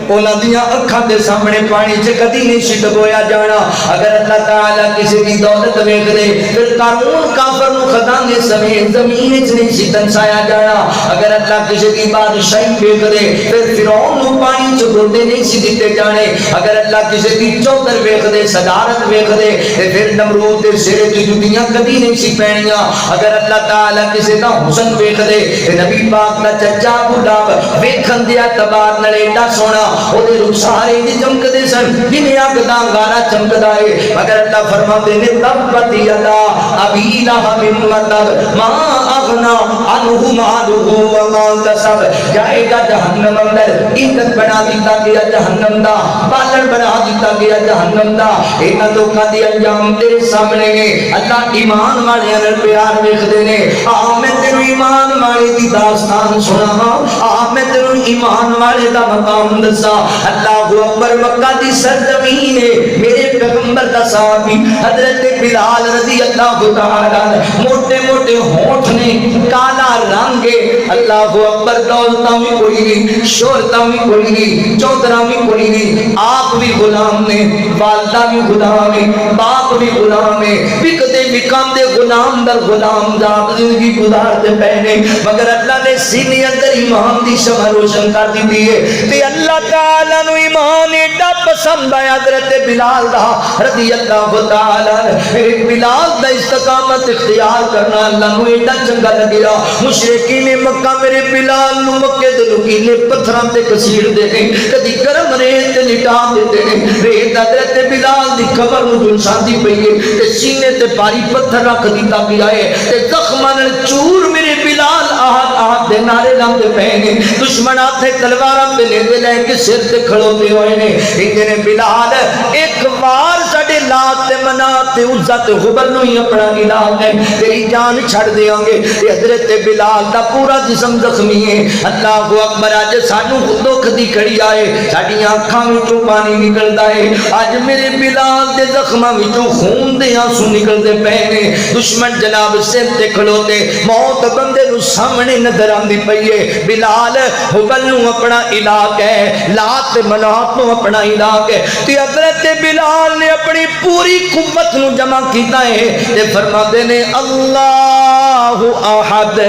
S1: انہاں دیاں اکھاں دے سامنے پانی چ کدی نہیں سی ڈبویا جانا، اگر اللہ تعالی کسی دی دولت ویکھ دے پھر قارون کافر نو خزانے سمیت زمین وچ نہیں سی تنسایا جانا، اگر اللہ کسی دی بادشاہی ویکھ دے پھر فرعون نو پانی چ گردے نہیں سی دیتے جانے، اگر اللہ کسی دی چودر ویکھ دے صدارت ویکھ دے پھر نمرود دے سرے تے جُتیاں کدی نہیں سی پینیاں، اگر اللہ تعالی کسی دا حسن ویکھ دے نبی پاک دا چچا بڈھا ویکھن دیا اعتبار نال ایڈا سونا او دے رخسارے دی چمکدے سن جویں اگ دا انگارا چمکدا ہے، مگر اللہ فرماتے نے تبت یدا ابی لہب مطلب ما اغنا عنہ مالہ وما کسب، جائے گا جہنم اندر، ایندھن بنا دیتا گیا جہنم دا، بالن بنا دیتا گیا جہنم دا، انہاں لوکاں دی انجام تیرے سامنے ہیں۔ اللہ ایمان والے نال پیار ویکھدے نے، آ میں تینوں ایمان والے دی داستان سناواں، آ میں تینوں ایمان والے دا مقام دساں۔ اللہ اکبر، مکہ دی سرزمین ہے، میرے پیغمبر دا صحابی حضرت بلال رضی اللہ تعالی عنہ، موٹے موٹے ہونٹ نے، کالا رنگ ہے، اللہ اکبر، دولتاں بھی کوئی نہیں، شہرتاں بھی کوئی نہیں، چودراں بھی کوئی نہیں، آپ بھی غلام نے، والدہ بھی غلام ہے، باپ بھی غلام ہے، بکتے بکاندے غلام در غلام ذات زندگی گزارتے پہنے، مگر اللہ نے سینے اندر ایمان دی شمع روشن کر دی ہے، تے اللہ تعالیٰ نو ایمان ایڈا پسند آیا حضرت بلال دا رضی اللہ تعالی میرے بلال دا استقامت اختیار کرنا اللہ نو ایڈا چنگا لگیا مشرکین مکہ میرے بلال نو مکے دے نکیلے پتھراں تے کسیڑ دے کدی گرم ریت تے لٹا دے ریت حضرت بلال دی کمر نو جلساندی پئی ہے تے سینے تے بھاری پتھر رکھ دیتا پیا ہے تے زخماں نال چور میرے بلال آہد آہد دے نعرے لاندے پے نے دشمن ہاتھ تلواراں تے نیزے لے کے سر تے کھڑوتے ہوئے نے انجنے بلال ایک بار ساڈے لات تے منات تے عزا تے حبل نو ہی اپنا الہ ہے تیری جان چھڑ دیاں گے تے حضرت بلال دا پورا جسم زخمی ہے اللہ اکبر اج سانو دکھ دی کھڑی آئے ساڈیاں اکھاں وچوں پانی نکلدا ہے اج میرے بلال دے زخماں وچوں خون دے آنسو نکلدے پے نے دشمن جناب سر تے کھلوتے موت بندے نو سامنے نظر آندی پئی ہے بلال حبل نو اپنا الہ ہے لات منات نو اپنا الہ ہے تے حضرت بلال نے اپنی پوری قوت نو جمع کیتا ہے تے فرماتے نے اللہ احد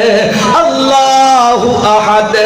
S1: اللہ احد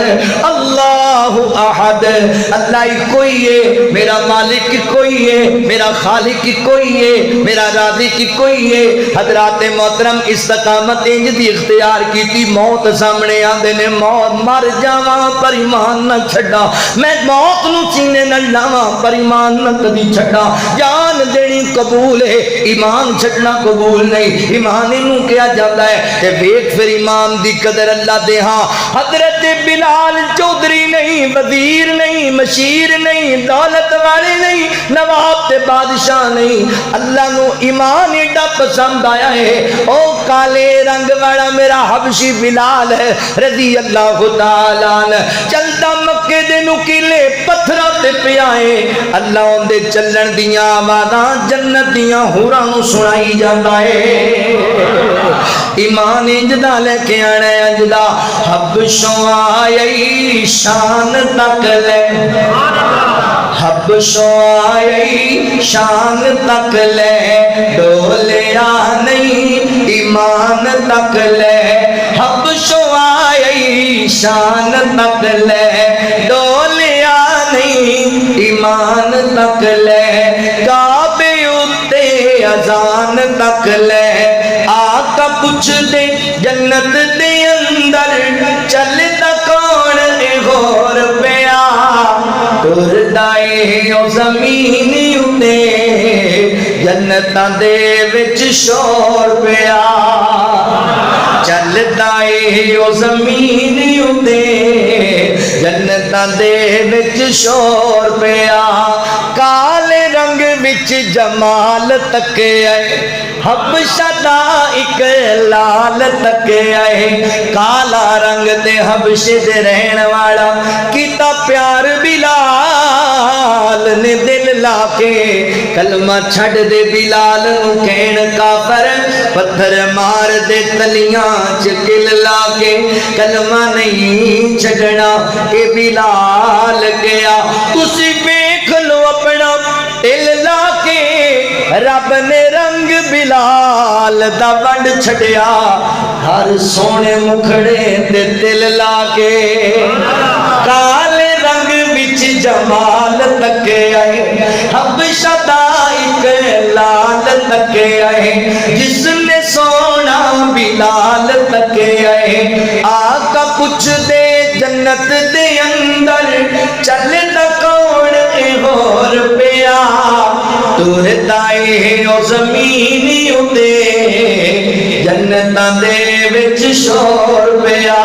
S1: اللہ احد اللہ کوئی ہے میرا مالک کوئی ہے میرا خالق کوئی ہے میرا راضی کوئی ہے حضرات محترم استقامت انج دی اختیار کیتی موت سامنے آندے نے موت مر جاواں پر ایمان نہ چھڈا میں موت نو سینے نہ لاواں پر ایمان نہ کدی چھڈا جان دینی قبول ہے ایمان چھڈنا قبول نہیں ایمان نو کیا جاتا ہے تے ویکھ پھر ایمان دی قدر اللہ دے ہاں حضرت بلال چودھری نہیں وزیر نہیں مشیر نہیں دولت والے نہیں نواب تے بادشاہ نہیں اللہ نو ایمان ایڈا پسند آیا ہے او کالے رنگ والا میرا حبشی بلال ہے رضی اللہ تعالی عنہ چلدا مکے دے نکیلے پتھراں تے پیا ہے اللہ اون دے چلن دیاں آوازاں جنت دیاں حوراں نو سنائی جاندا ہے ایمان انجدا لے کے آنا انجدا حبشوں آئی شان تک لے حبشوں آئی شان تک لے ڈولیا نہیں ایمان تک لے حبشوں آئی شان تک لے ڈولیا نہیں ایمان تک لے کعبے اتے اذان تک لے آقا پوچھ دے جنت دے اندر چلتا کون اے غور پیا ٹردائے او زمین اتے جنتاں دے وچ شور پیا چلتا اے او زمین اتے جنتاں دے وچ شور پیا کالے رنگ وچ جمال تکے آئے حبشہ دا ایک لال تکے آئے کالا رنگ تے حبشے دے رہن والا کیتا پیار بلال نے دل لا کے کلمہ چھڑ دے بلال نو کہن کافر پتھر مار دے تلیاں چکل لا کے کلمہ نہیں چھڑنا اے بلال گیا تسی بیک لو اپنا دل لا کے رب نے رنگ بلال دا ونڈ چھڑیا ہر سونے مکھڑے تے دل لا کے کالے رنگ وچ جمال تکے آئے حبشہ دا ایک لال تکے آئے جس نے سونا بلال تکے آئے آقا پوچھ دے جنت دے اندر چلتا کون اے غور پیا ٹردائے او زمین اتے جنتاں دے وچ شور پیا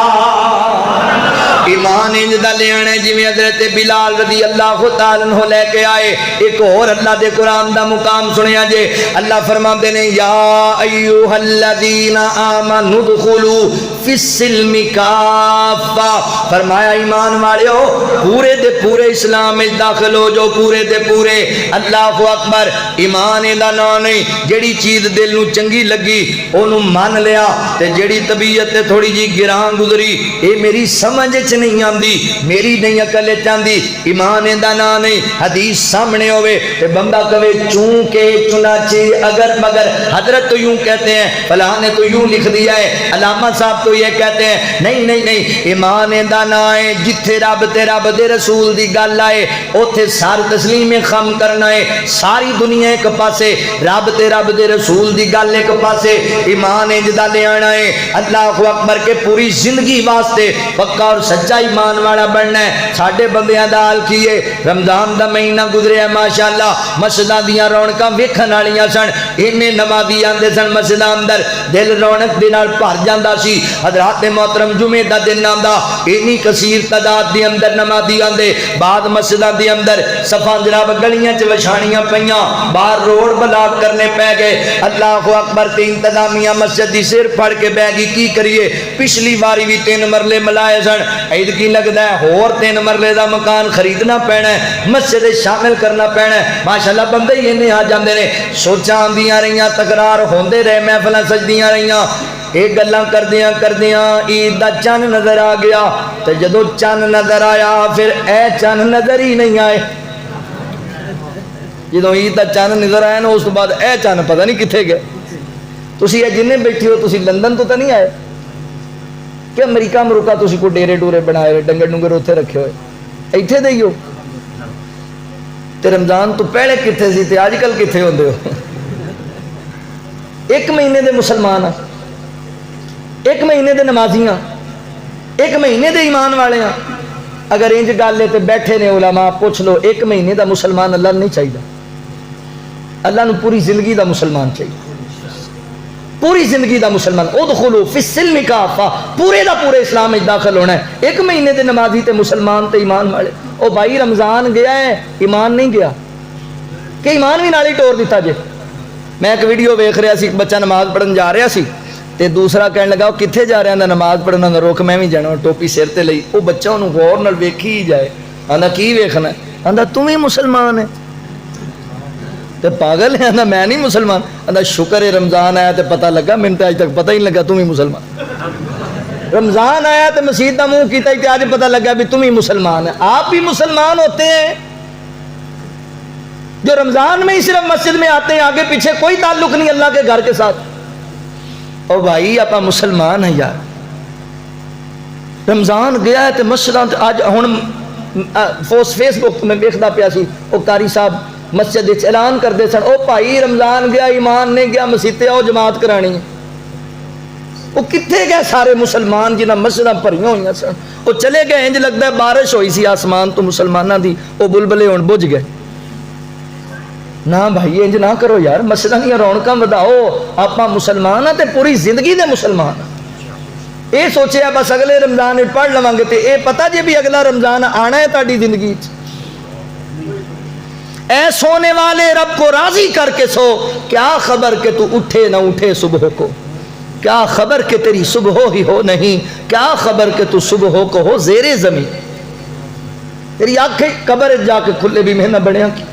S1: ایمان انجدہ لے آنے جویں حضرت بلال رضی اللہ تعالیٰ عنہ لے کے آئے ایک اور اللہ دے قرآن دا مقام سنیا جے اللہ فرما دے نے یا ایوہ الذین آمنوا ادخلوا فی السلم کافہ فرمایا ایمان والےو پورے دے پورے اسلام میں داخل ہو جو پورے دے پورے اللہ اکبر ایمان دا نام نہیں جیڑی چیز دل نو چنگی لگی اونوں مان لیا تے جیڑی طبیعت تے تھوڑی جی گران گزری اے میری سمجھ نہیں آندی میری نہیں عقل چاندی ایمان دا نام نہیں حدیث سامنے ہوئے تے بندہ کہے چونکہ چنانچہ اگر مگر حضرت تو یوں کہتے ہیں فلاں نے تو یوں لکھ دیا ہے علامہ صاحب تو کو یہ کہتے ہیں نہیں نہیں نہیں، ایمان دا نہ ہے جتھے رب تے رب دے رسول دی گل آئے اوتھے سر تسلیم خم کرنا ہے، ساری دنیا ایک پاسے، رب تے رب دے رسول دی گل ایک پاسے، ایمان دا لے آنا ہے اللہ اکبر کے پوری زندگی واسطے پکا اور سچا ایمان والا بننا ہے۔ ساڈے بندیاں دا حال کیے، رمضان دا مہینہ گزریا ماشاءاللہ، مسجداں دیاں رونقاں ویکھن والیاں سن، اینے نمازی آندے سن مسجداں اندر، دل رونق دے نال بھر جاندا سی۔ حضرات محترم جمعے دا دن آندا، اینی کثیر تعداد دے اندر نمازی آندے، بعد مسجداں دے اندر صفاں جناب گلیاں چ وچھانیاں پیاں، باہر روڈ بلاک کرنے پے گئے۔ اللہ اکبر تے انتظامیہ مسجد دی سر پھڑ کے بہ گئی، کی کریے؟ پچھلی واری بھی 3 مرلے ملائے سن، عید کی لگدا ہے ہور 3 مرلے دا مکان خریدنا پینا ہے، مسجد شامل کرنا پینا ہے۔ ماشاءاللہ بندے ہی انہیں آ جاندے نے، سوچاں آندیاں رہیاں، تکرار ہوندے رہے، محفلاں سجدیاں رہیاں، ایک گلاں کردیاں عید دا چن نظر آ گیا، تے جدو چن نظر آیا پھر اے چن نظر ہی نہیں آئے۔ جدو عید دا چن نظر آیا نا اس تو بعد اے چن پتہ نہیں کتنے گئے۔ تسی یہ جنہیں بیٹھی ہو تسی لندن تو نہیں آئے کہ امریکہ مروکہ تسی کو ڈیرے ڈورے بنائے ہوئے، ڈنگر ڈنگر اتنے رکھے ہوئے، ایتھے دے ہو تے رمضان تو پہلے کتنے سی تے آج کل کتنے ہوندے ہو؟ 1 مہینے دے مسلمان، 1 مہینے دے نمازیاں، 1 مہینے دے ایمان والے ہیں۔ اگر انج گل ہے تے بیٹھے نے علماء پوچھ لو، 1 مہینے دا مسلمان اللہ نہیں چاہیے، اللہ نو پوری زندگی دا مسلمان چاہیے، پوری زندگی دا مسلمان۔ ادخلوا فی السلم کافہ، پورے دا پورے اسلام میں داخل ہونا ہے۔ 1 مہینے دے نمازی تے مسلمان تے ایمان والے، او بھائی رمضان گیا ہے ایمان نہیں گیا کہ ایمان بھی نال ہی ٹور دیتا جے۔ میں ایک ویڈیو ویکھ رہا سی، ایک بچہ نماز پڑھن جا رہا سی تے دوسرا کہنے لگا وہ کتھے جا رہا ہے؟ نماز پڑھنا نہ روک میں بھی جانا، ٹوپی سر تے لئی۔ وہ بچہ انہوں غور نال ویکھی ہی جائے، آندا کی ویکھنا ہے؟ آندا تم ہی مسلمان ہے تے پاگل ہے؟ آندا میں نہیں مسلمان۔ آندا شکر ہے رمضان آیا تے پتہ لگا، میں تے اج تک پتہ ہی نہیں لگا تم ہی مسلمان۔ رمضان آیا تے مسجد دا منہ کیتا تے آج پتہ لگا بھی تم ہی مسلمان ہے۔ آپ بھی مسلمان ہوتے ہیں جو رمضان میں ہی صرف مسجد میں آتے ہیں، آگے پیچھے کوئی تعلق نہیں اللہ کے گھر کے ساتھ۔ او بھائی آپ مسلمان ہیں یار، رمضان گیا ہے تے مسجد آج ہن فیس بک میں دیکھدا پیا سی، او قاری صاحب مسجد وچ اعلان کردے سن، او بھائی رمضان گیا ایمان نہیں گیا، مسجد تے آؤ جماعت کرانی ہے۔ وہ کتنے گئے سارے مسلمان جنہاں مسجداں بھریاں ہوئیاں سن؟ وہ چلے گئے، انج لگتا ہے بارش ہوئی سی آسمان تو مسلماناں دی، وہ بلبلے ہن بجھ گئے۔ نہ بھائی انج نہ کرو یار، مسجداں دیاں رونقاں وداؤ، آپاں مسلمان ہاں تے پوری زندگی دے مسلمان ہاں۔ اے سوچیا بس اگلے رمضان پڑھ لواں گے تے اے پتہ جے بھی اگلا رمضان آنا ہے تہاڈی زندگی وچ۔ اے سونے والے رب کو راضی کر کے سو، کیا خبر کہ تو اٹھے نہ اٹھے صبح کو، کیا خبر کہ تیری صبح ہی ہو نہیں، کیا خبر کہ تو صبح کو ہو زیر زمین، تیری آنکھیں قبر جا کے کھلے بھی میں نہ بڑھیا کی۔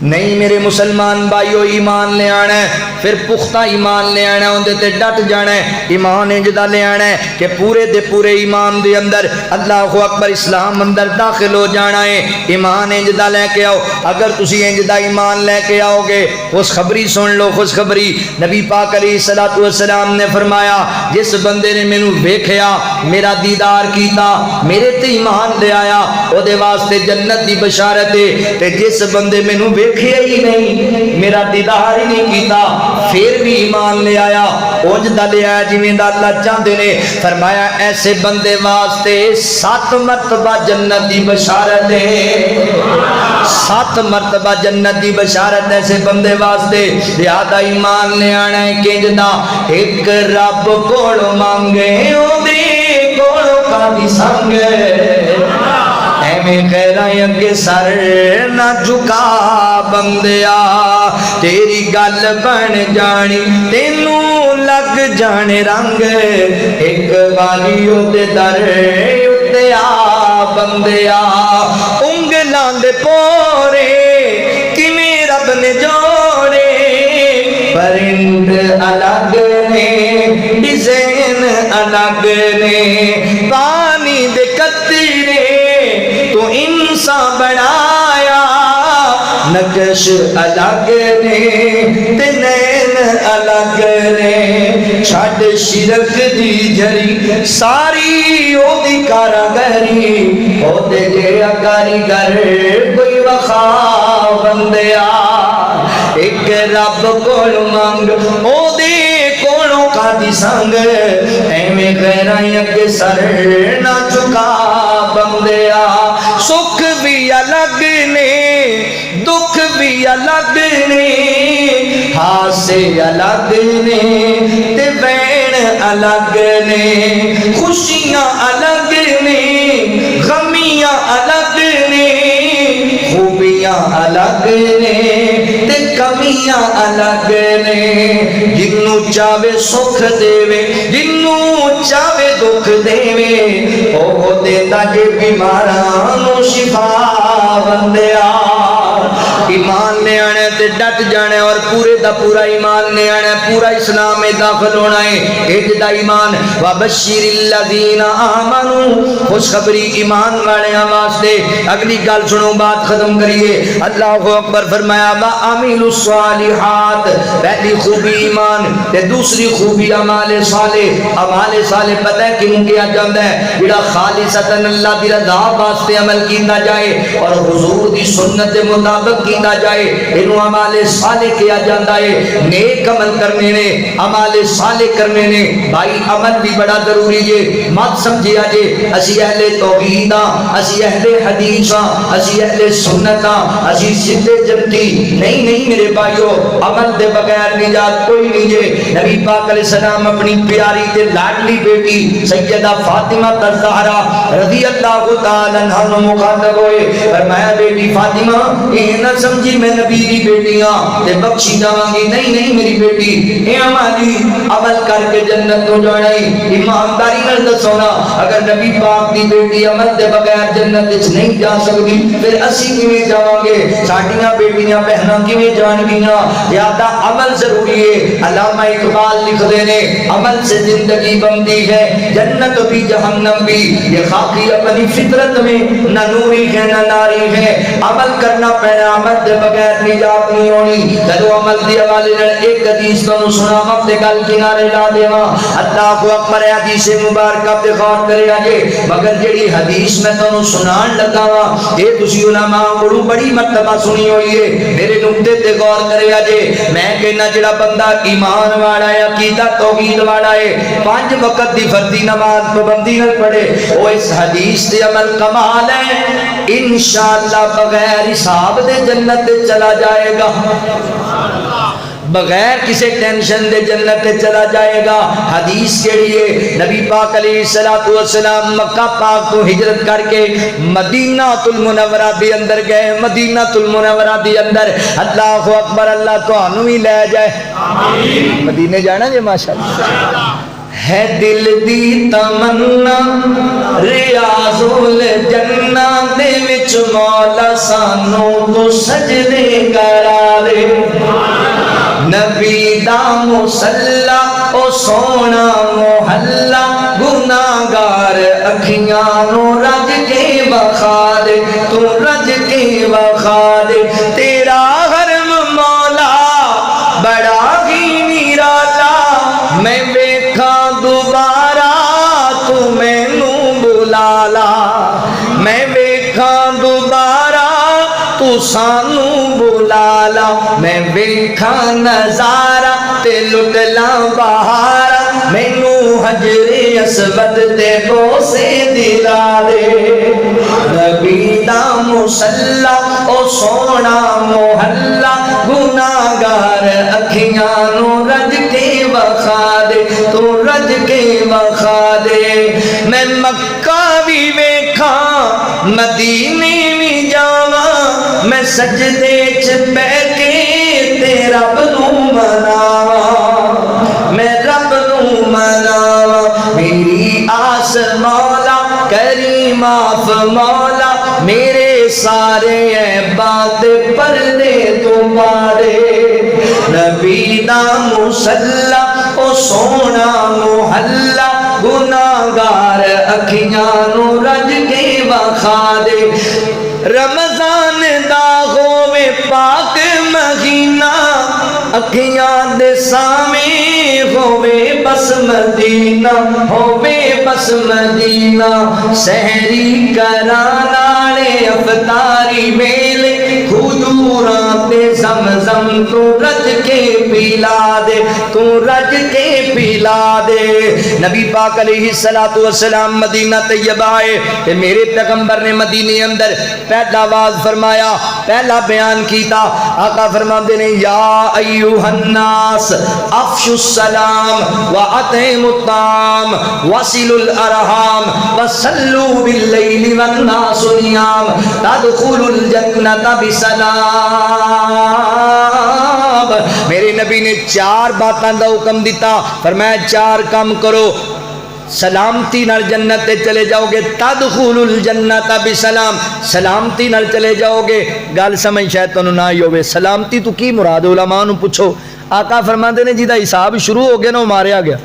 S1: نہیں میرے مسلمان بھائیو، ایمان لے آنا ہے، پھر پختہ ایمان لے آنا ہے، اندے تے ڈٹ جانا ہے۔ ایمان انجدہ لے آنا ہے کہ پورے دے پورے ایمان دے اندر اللہ اکبر اسلام اندر داخل ہو جانا ہے۔ ایمان انجدہ لے کے آؤ، اگر تسی انجدہ ایمان لے کے آؤ گے، خوشخبری سن لو، خوشخبری نبی پاک علیہ السلام نے فرمایا جس بندے نے مینوں ویکھیا، میرا دیدار کیتا، میرے تے ایمان لے آیا، او دے واسطے جنت دی بشارت ہے۔ تے جس بندے مینوں ویکھیا ہی نہیں، میرا دیدار ہی نہیں کیتا، پھر بھی ایمان لے آیا، اونج دا لے آیا جویں دا اللہ چاہندے نے۔ فرمایا ایسے بندے واسطے 7 مرتبہ جنت دی بشارت ہے، 7 مرتبہ جنت دی بشارت ایسے بندے واسطے۔ لہذا ایمان لے آنا ہے کنج دا، ایک رب کول مانگے اودی کول کادی سنگے، ایویں خیراں اگے سر نہ جھکا بندیا، تیری گل بن جانی تینوں لگ جانے رنگ، ایک والی دے در اتے آ بندیا، انگلاں دے پورے کیویں رب نے جوڑے، پرند الگ نے ڈیزائن الگ نے، پانی دے قطرے تو انسان بنایا، نقش الگ نے تے نین الگ الگ نے چھڈ شرک دی جری ساری او دی کاراگری او دے جڑا کاریگر کوئی وخا بندیا ایک رب کول منگ او دے کولوں کادی سنگ ایویں غیراں اگے سر نہ چکا بندیا سکھ بھی الگ نے دکھ بھی الگ نے ہاسے الگ نے تے وین الگ نے خوشیاں الگ نے غمیاں الگ نے خوبیاں الگ نے تے کمیاں الگ نے جنوں چاہے سکھ دے جنوں چاہے دکھ دے او دیتا جے بیماراں نو شفا بندیا ایمان نے آنے تے ڈٹ جانے اور پورے دا پورا ایمان نے آنے پورا اسلام میں داخل ہونا ہے ایک دا ایمان وَبَشِّرِ الَّذِينَ آمَنُوا خوشخبری ایمان والے واسطے اگلی گل سنو بات ختم کریے اللہ اکبر فرمایا وَعَمِلُوا الصَّالِحَاتِ پہلی خوبی ایمان تے دوسری خوبی اعمال صالح پتہ ہے کیوں کیا جاتا ہے جڑا خالصتاً اللہ دی رضا واسطے عمل کیتا جائے اور حضور دی سنت دے مطابق کیتا جائے انہوں اعمال صالح کیا جاتا ہے نیک عمل کرنے نے اعمال صالح کرنے نے بھائی عمل بھی بڑا ضروری ہے مت سمجھیا جے اسی اہل توحید ہاں اسی اہل حدیث ہاں اسی اہل سنت ہاں اسی سیدھے جنتی نہیں میرے بھائیو عمل دے بغیر نجات کوئی نہیں ہے نبی پاک علیہ السلام اپنی پیاری تے لاڈلی بیٹی سیدہ فاطمہ الزہرا رضی اللہ تعالی عنہا مخاطب ہوئے فرمایا بیٹی فاطمہ یہ نہ سمجھی میں نبی دی بیٹی ہاں تے بخشی جاواں گی نہیں میری بیٹی اے ہماری عمل کر کے جنت تو جانا ہی ایمانداری نال دسو نا اگر نبی پاک دی بیٹی عمل دے بغیر جنت وچ نہیں جا سکتی پھر اسی کیویں جاواں گے ساڈیاں بیٹیاں بہناں کیویں جان گیاں زیادہ عمل ضروری ہے علامہ اقبال لکھتے نے عمل سے زندگی بنتی ہے جنت بھی جہنم بھی یہ خاکی اپنی فطرت میں نہ نوری ہے نہ ناری ہے عمل کرنا پینا عمل دے بغیر نجات نہیں ہونی جدو عمل دی حوالے نال ایک حدیث تو سنا وقت گل کنارے لا دیواں اللہ اکبر حدیث مبارکہ تے غور کرے اجے مگر جڑی حدیث میں تانوں سنان لگا وا اے تسی علماء کولوں بڑی مرتبہ سنی ہوئی ہے میرے نقطے تے غور کرے اجے میں کہنا جڑا بندہ ایمان والا ہے عقیدہ توحید والا ہے 5 وقت دی فردی نماز پابندی نال پڑھے او اس حدیث تے عمل کمال ہے انشاءاللہ بغیر حساب دے جنت تے چلا جائے گا بغیر کسی ٹینشن دے جنت تے چلا جائے گا حدیث کیڑی ہے نبی پاک علیہ الصلوۃ والسلام مکہ پاک تو ہجرت کر کے مدینہ المنورہ دے اندر گئے مدینہ المنورہ دے اندر اللہ اکبر اللہ تانوں ہی لے جائے آمین مدینے جانا جی ماشاءاللہ ہے دل دی تمنا ریاض الجنہ دے وچ مولا سانوں تو سجدے کرارے نبی دا مصلا او سونا محلہ گناہگار اکھیاں نو رج کے بخا دے تو رج کے بخا دے تیرا حرم مولا بڑا ہی نرالا میں ویکھاں دوبارہ تو مینوں بلا لا میں ویکھاں دوبارہ تو سانوں بلا لا میں ویکھاں نظارہ تے لٹ لاں بہارا مینوں حجر اسود تے بوسے دلا دے نبی دا مصلا او سونا محلہ گناہگار اکھیاں نو رج کے وکھا دے تو رج کے وکھا دے میں مکہ بھی ویکھاں مدینے بھی جاواں میں سجدے چ بیٹھ کے تے رب نو مناواں میں رب نو مناواں میری آس مولا کریم آف مولا میرے سارے عیباں تے پردے تو پارے نبی دا مصلا او سونا محلہ گناہگار اکھیاں نو رج کے وکھا دے رمضان دا ہووے پاک مہینہ اکھیاں دے سامنے ہووے بس مدینہ، ہووے بس مدینہ، سحری کران والے افطاری ویلے کھجوراں تے زمزم تو رج کے پلا دے، تو رج کے پلا دے۔ نبی پاک علیہ الصلوۃ والسلام مدینہ طیبہ آئے تے میرے پیغمبر نے مدینے اندر پہلا آواز فرمایا، پہلا بیان کیتا۔ آقا فرماندے نے یا ایھا الناس افشوا السلام واطعموا الطعام وصلوا الارحام وصلوا باللیل والناس نیام تدخلوا الجنۃ بسلام۔ میرے نبی نے 4 باتاں دا حکم دیتا، فرمایا 4 کام کرو، سلامتی نال جنت تے چلے جاؤ گے، تدخلوا الجنۃ بسلام، سلامتی نال چلے جاؤ گے۔ گل سمجھ شاید تانوں نہ آئی ہوے، سلامتی تو کی مراد؟ علماء نو پوچھو۔ آقا فرماندے نے جہدا حساب شروع ہو گیا نا وہ ماریا گیا،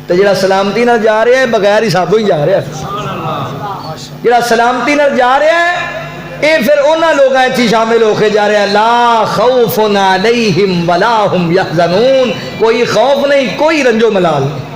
S1: تے جڑا سلامتی نال جا رہا ہے بغیر حسابوں ہی جا رہا ہے، جڑا سلامتی نال جا رہا ہے اے پھر انہاں لوگاں وچ شامل ہو کے جا رہا ہے، لا خوف علیہم ولا ہم یحزنون، کوئی خوف نہیں، کوئی رنجو ملال نہیں۔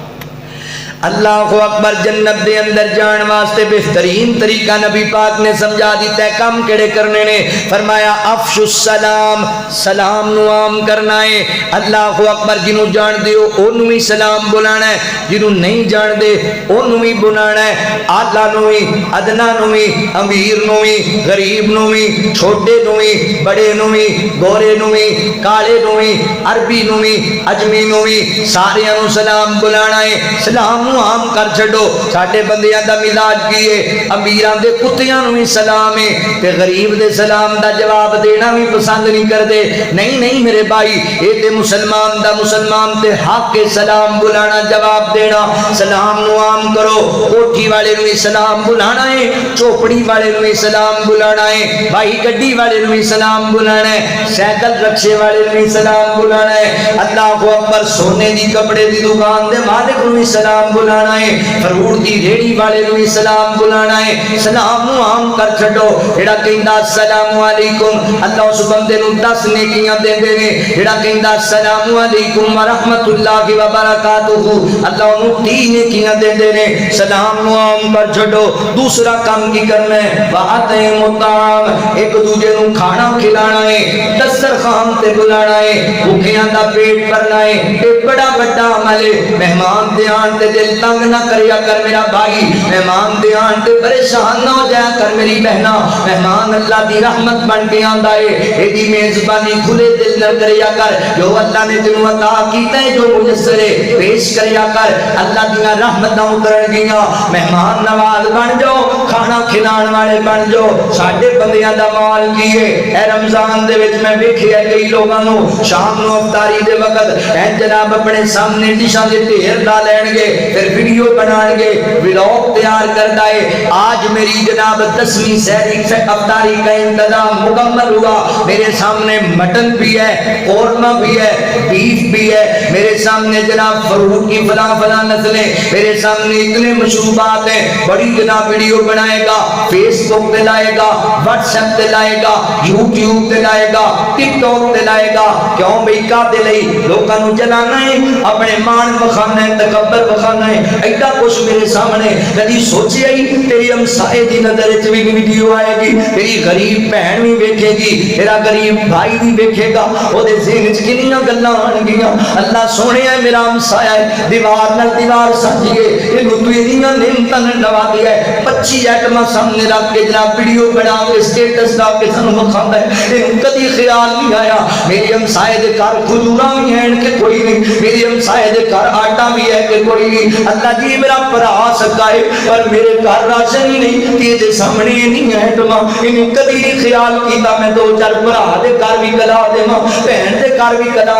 S1: اللہ اکبر۔ جنت دے اندر جان واسطے بہترین طریقہ نبی پاک نے سمجھا دیتا ہے، کام کیڑے کرنے نے؟ فرمایا افشوا السلام، سلام نو عام کرنا ہے۔ اللہ اکبر۔ جنوں جان دیو اونوں ہی سلام بلانا ہے، جنوں نہیں جان دے اونوں ہی بلانا ہے، اعلیٰ نو ہی، ادنا نو ہی، امیر نو ہی، غریب نو ہی، چھوٹے نو ہی، بڑے نو ہی، گورے نو ہی، کالے نو ہی، عربی نو ہی، اجمی نو ہی، سارے نو سلام بلانا ہے۔ سلام عام کر چھڈو۔ ساڈے بندیاں دا مزاج کی ہے، امیراں دے کتیاں نوں بھی سلام ہے تے غریب دے سلام دا جواب دینا بھی پسند نہیں کردے۔ نہیں نہیں میرے بھائی، اے تے مسلمان دا مسلمان تے حق کے سلام بلانا، جواب دینا۔ سلام نو عام کرو، کوٹھی والے نوں بھی سلام بلانا ہے، چوپڑی والے نوں بھی سلام بلانا ہے، بھائی گڈی والے نوں بھی سلام بلانا ہے، سائیکل رکشے والے نوں بھی سلام بلانا ہے، اللہ اکبر، سونے دی کپڑے دی دکان دے مالک نوں بھی سلام بلانا ہے، فروٹ دی ریڑھی والے نوں بھی سلام بلانا ہے۔ سلام نو عام کر چھڈو۔ جڑا کہندا السلام علیکم، اللہ اس بندے نوں 10 نیکیاں دیندے نے۔ جڑا کہندا السلام علیکم ورحمۃ اللہ وبرکاتہ، اللہ اونوں 30 نیکیاں دیندے نے۔ سلام نو عام کر چھڈو۔ دوسرا کام کی کرنا ہے؟ واطعموا الطعام، ایک دوجے نوں کھانا کھلانا ہے، دسترخوان تے بلانا ہے، بھوکیاں دا پیٹ بھرنا ہے۔ ایک بڑا بڑا عمل ہے۔ مہمان دے آن تے دل تنگ نہ کریا کر میرا بھائی، مہمان دے آن تے پریشان نہ ہو جایا کر میری بہنا۔ مہمان اللہ دی رحمت بن کے آندا ہے، ایدی میزبانی کھلے دل نہ کریا کر۔ جو اللہ نے تینوں عطا کیتا ہے، جو میسر ہے پیش کریا کر، اللہ دیاں رحمتاں اترن گیاں۔ مہمان نواز بن جاؤ، کھانا کھلان والے بن جاؤ۔ ساڈے بندیاں دا مال کی ہے؟ اے رمضان دے وچ میں ویکھیا کئی لوگاں نوں شام نو افطاری دے وقت اے جناب اپنے سامنے ڈشاں دے ڈھیر لا لین گے، پھر ویڈیو بنائیں گے، ولاگ تیار کرتا ہے۔ آج میری جناب 10ویں سحری افطاری کا انتظام مکمل ہوا، میرے سامنے مٹن بھی ہے، قورمہ بھی ہے، بیف بھی ہے، میرے سامنے جناب فروٹ کی فلاں فلاں نسلیں، میرے سامنے اتنے مشروبات ہیں۔ بڑی جناب ویڈیو بنائے گا، فیس بک پہ لائے گا، واٹس ایپ پہ لائے گا، یوٹیوب پہ لائے گا، ٹک ٹاک پہ لائے گا۔ کیوں بھئی؟ کادے لئی؟ لوکاں نوں جلانا ہے، اپنے مان بخانا ہے، تکبر بخانا ہے۔ ایڈا کچھ میرے سامنے کدی سوچیا ہی؟ تیری ہمسائے دی نظر وچ بھی ویڈیو آئے گی، تیری غریب بہن بھی ویکھے گی، تیرا غریب بھائی بھی ویکھے گا، او دے ذہن وچ کنیاں گلاں آن گیاں۔ اللہ سونے ہے میرا ہمسایا ہے، دیوار نال دیوار سجیے، اینوں تو اینیاں نعمتاں نوا دیا ہے۔ 25 آئٹماں سامنے رکھ کے جناب ویڈیو بنا کے سٹیٹس لا کے سانوں وکھاندا ہے۔ اینوں کدی خیال نہیں آیا میری ہمسائے دے گھر کھجوراں بھی ہیں کہ کوئی نہیں، میری ہمسائے دے گھر آٹا بھی ہے کہ کوئی نہیں۔ اللہ جی میرا بھرا سکا ہے پر میرے گھر راشن ہی نہیں، تیرے سامنے نہیں ہے تما۔ انہیں کبھی نہیں خیال کیتا میں 2-4 بھرا دے گھر بھی کلا دیواں، بہن دے گھر بھی کلا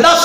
S1: 10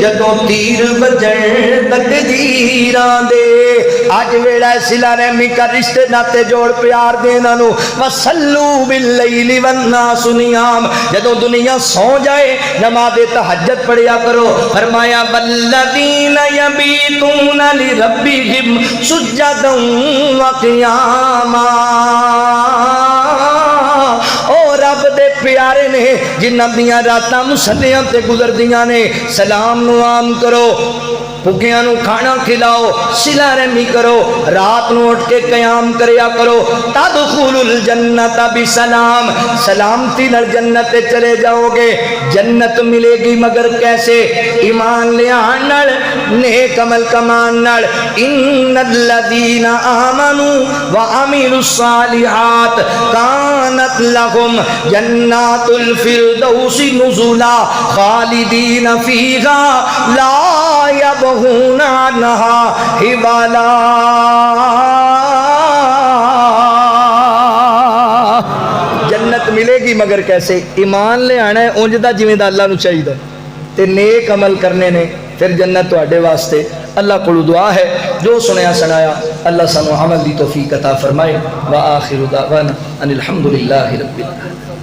S1: جدوں تیر بجن تقدیراں دے اج ویلا صلہ رحمی کا رشتے ناتے جوڑ پیار دینا نو وصلو باللیل والناس نیام جدوں دنیا سو جائے نماز تہجد پڑھیا کرو فرمایا والذین یبیتون لربہم سجدا وقیاما او رب دے پیارے نے جنہ دیاں راتاں مسلیاں تے گزر دیاں نے سلام نو عام کرو بھوکیاں نو کھانا کھلاؤ صلہ رحمی کرو رات نو اٹھ کے قیام کریا کرو تدخل الجنت بسلام سلامتی نال جنت چلے جاؤ گے جنت ملے گی مگر کیسے ایمان لے آن نال نیک عمل کمان نال ان الذین آمنوا وعملوا الصالحات کانت لهم جنات الفردوس نزلا خالدین فیہا لا يبغون عنها حبالا جنت ملے گی مگر کیسے ایمان لے آنا ہے اونج دا جویں دا اللہ نو چاہیے تے نیک عمل کرنے نے پھر جنت تواڈے واسطے اللہ کو دعا ہے جو سنیا سنایا اللہ سانو عمل دی توفیق عطا فرمائے وآخر دعوانا ان الحمدللہ رب العالمین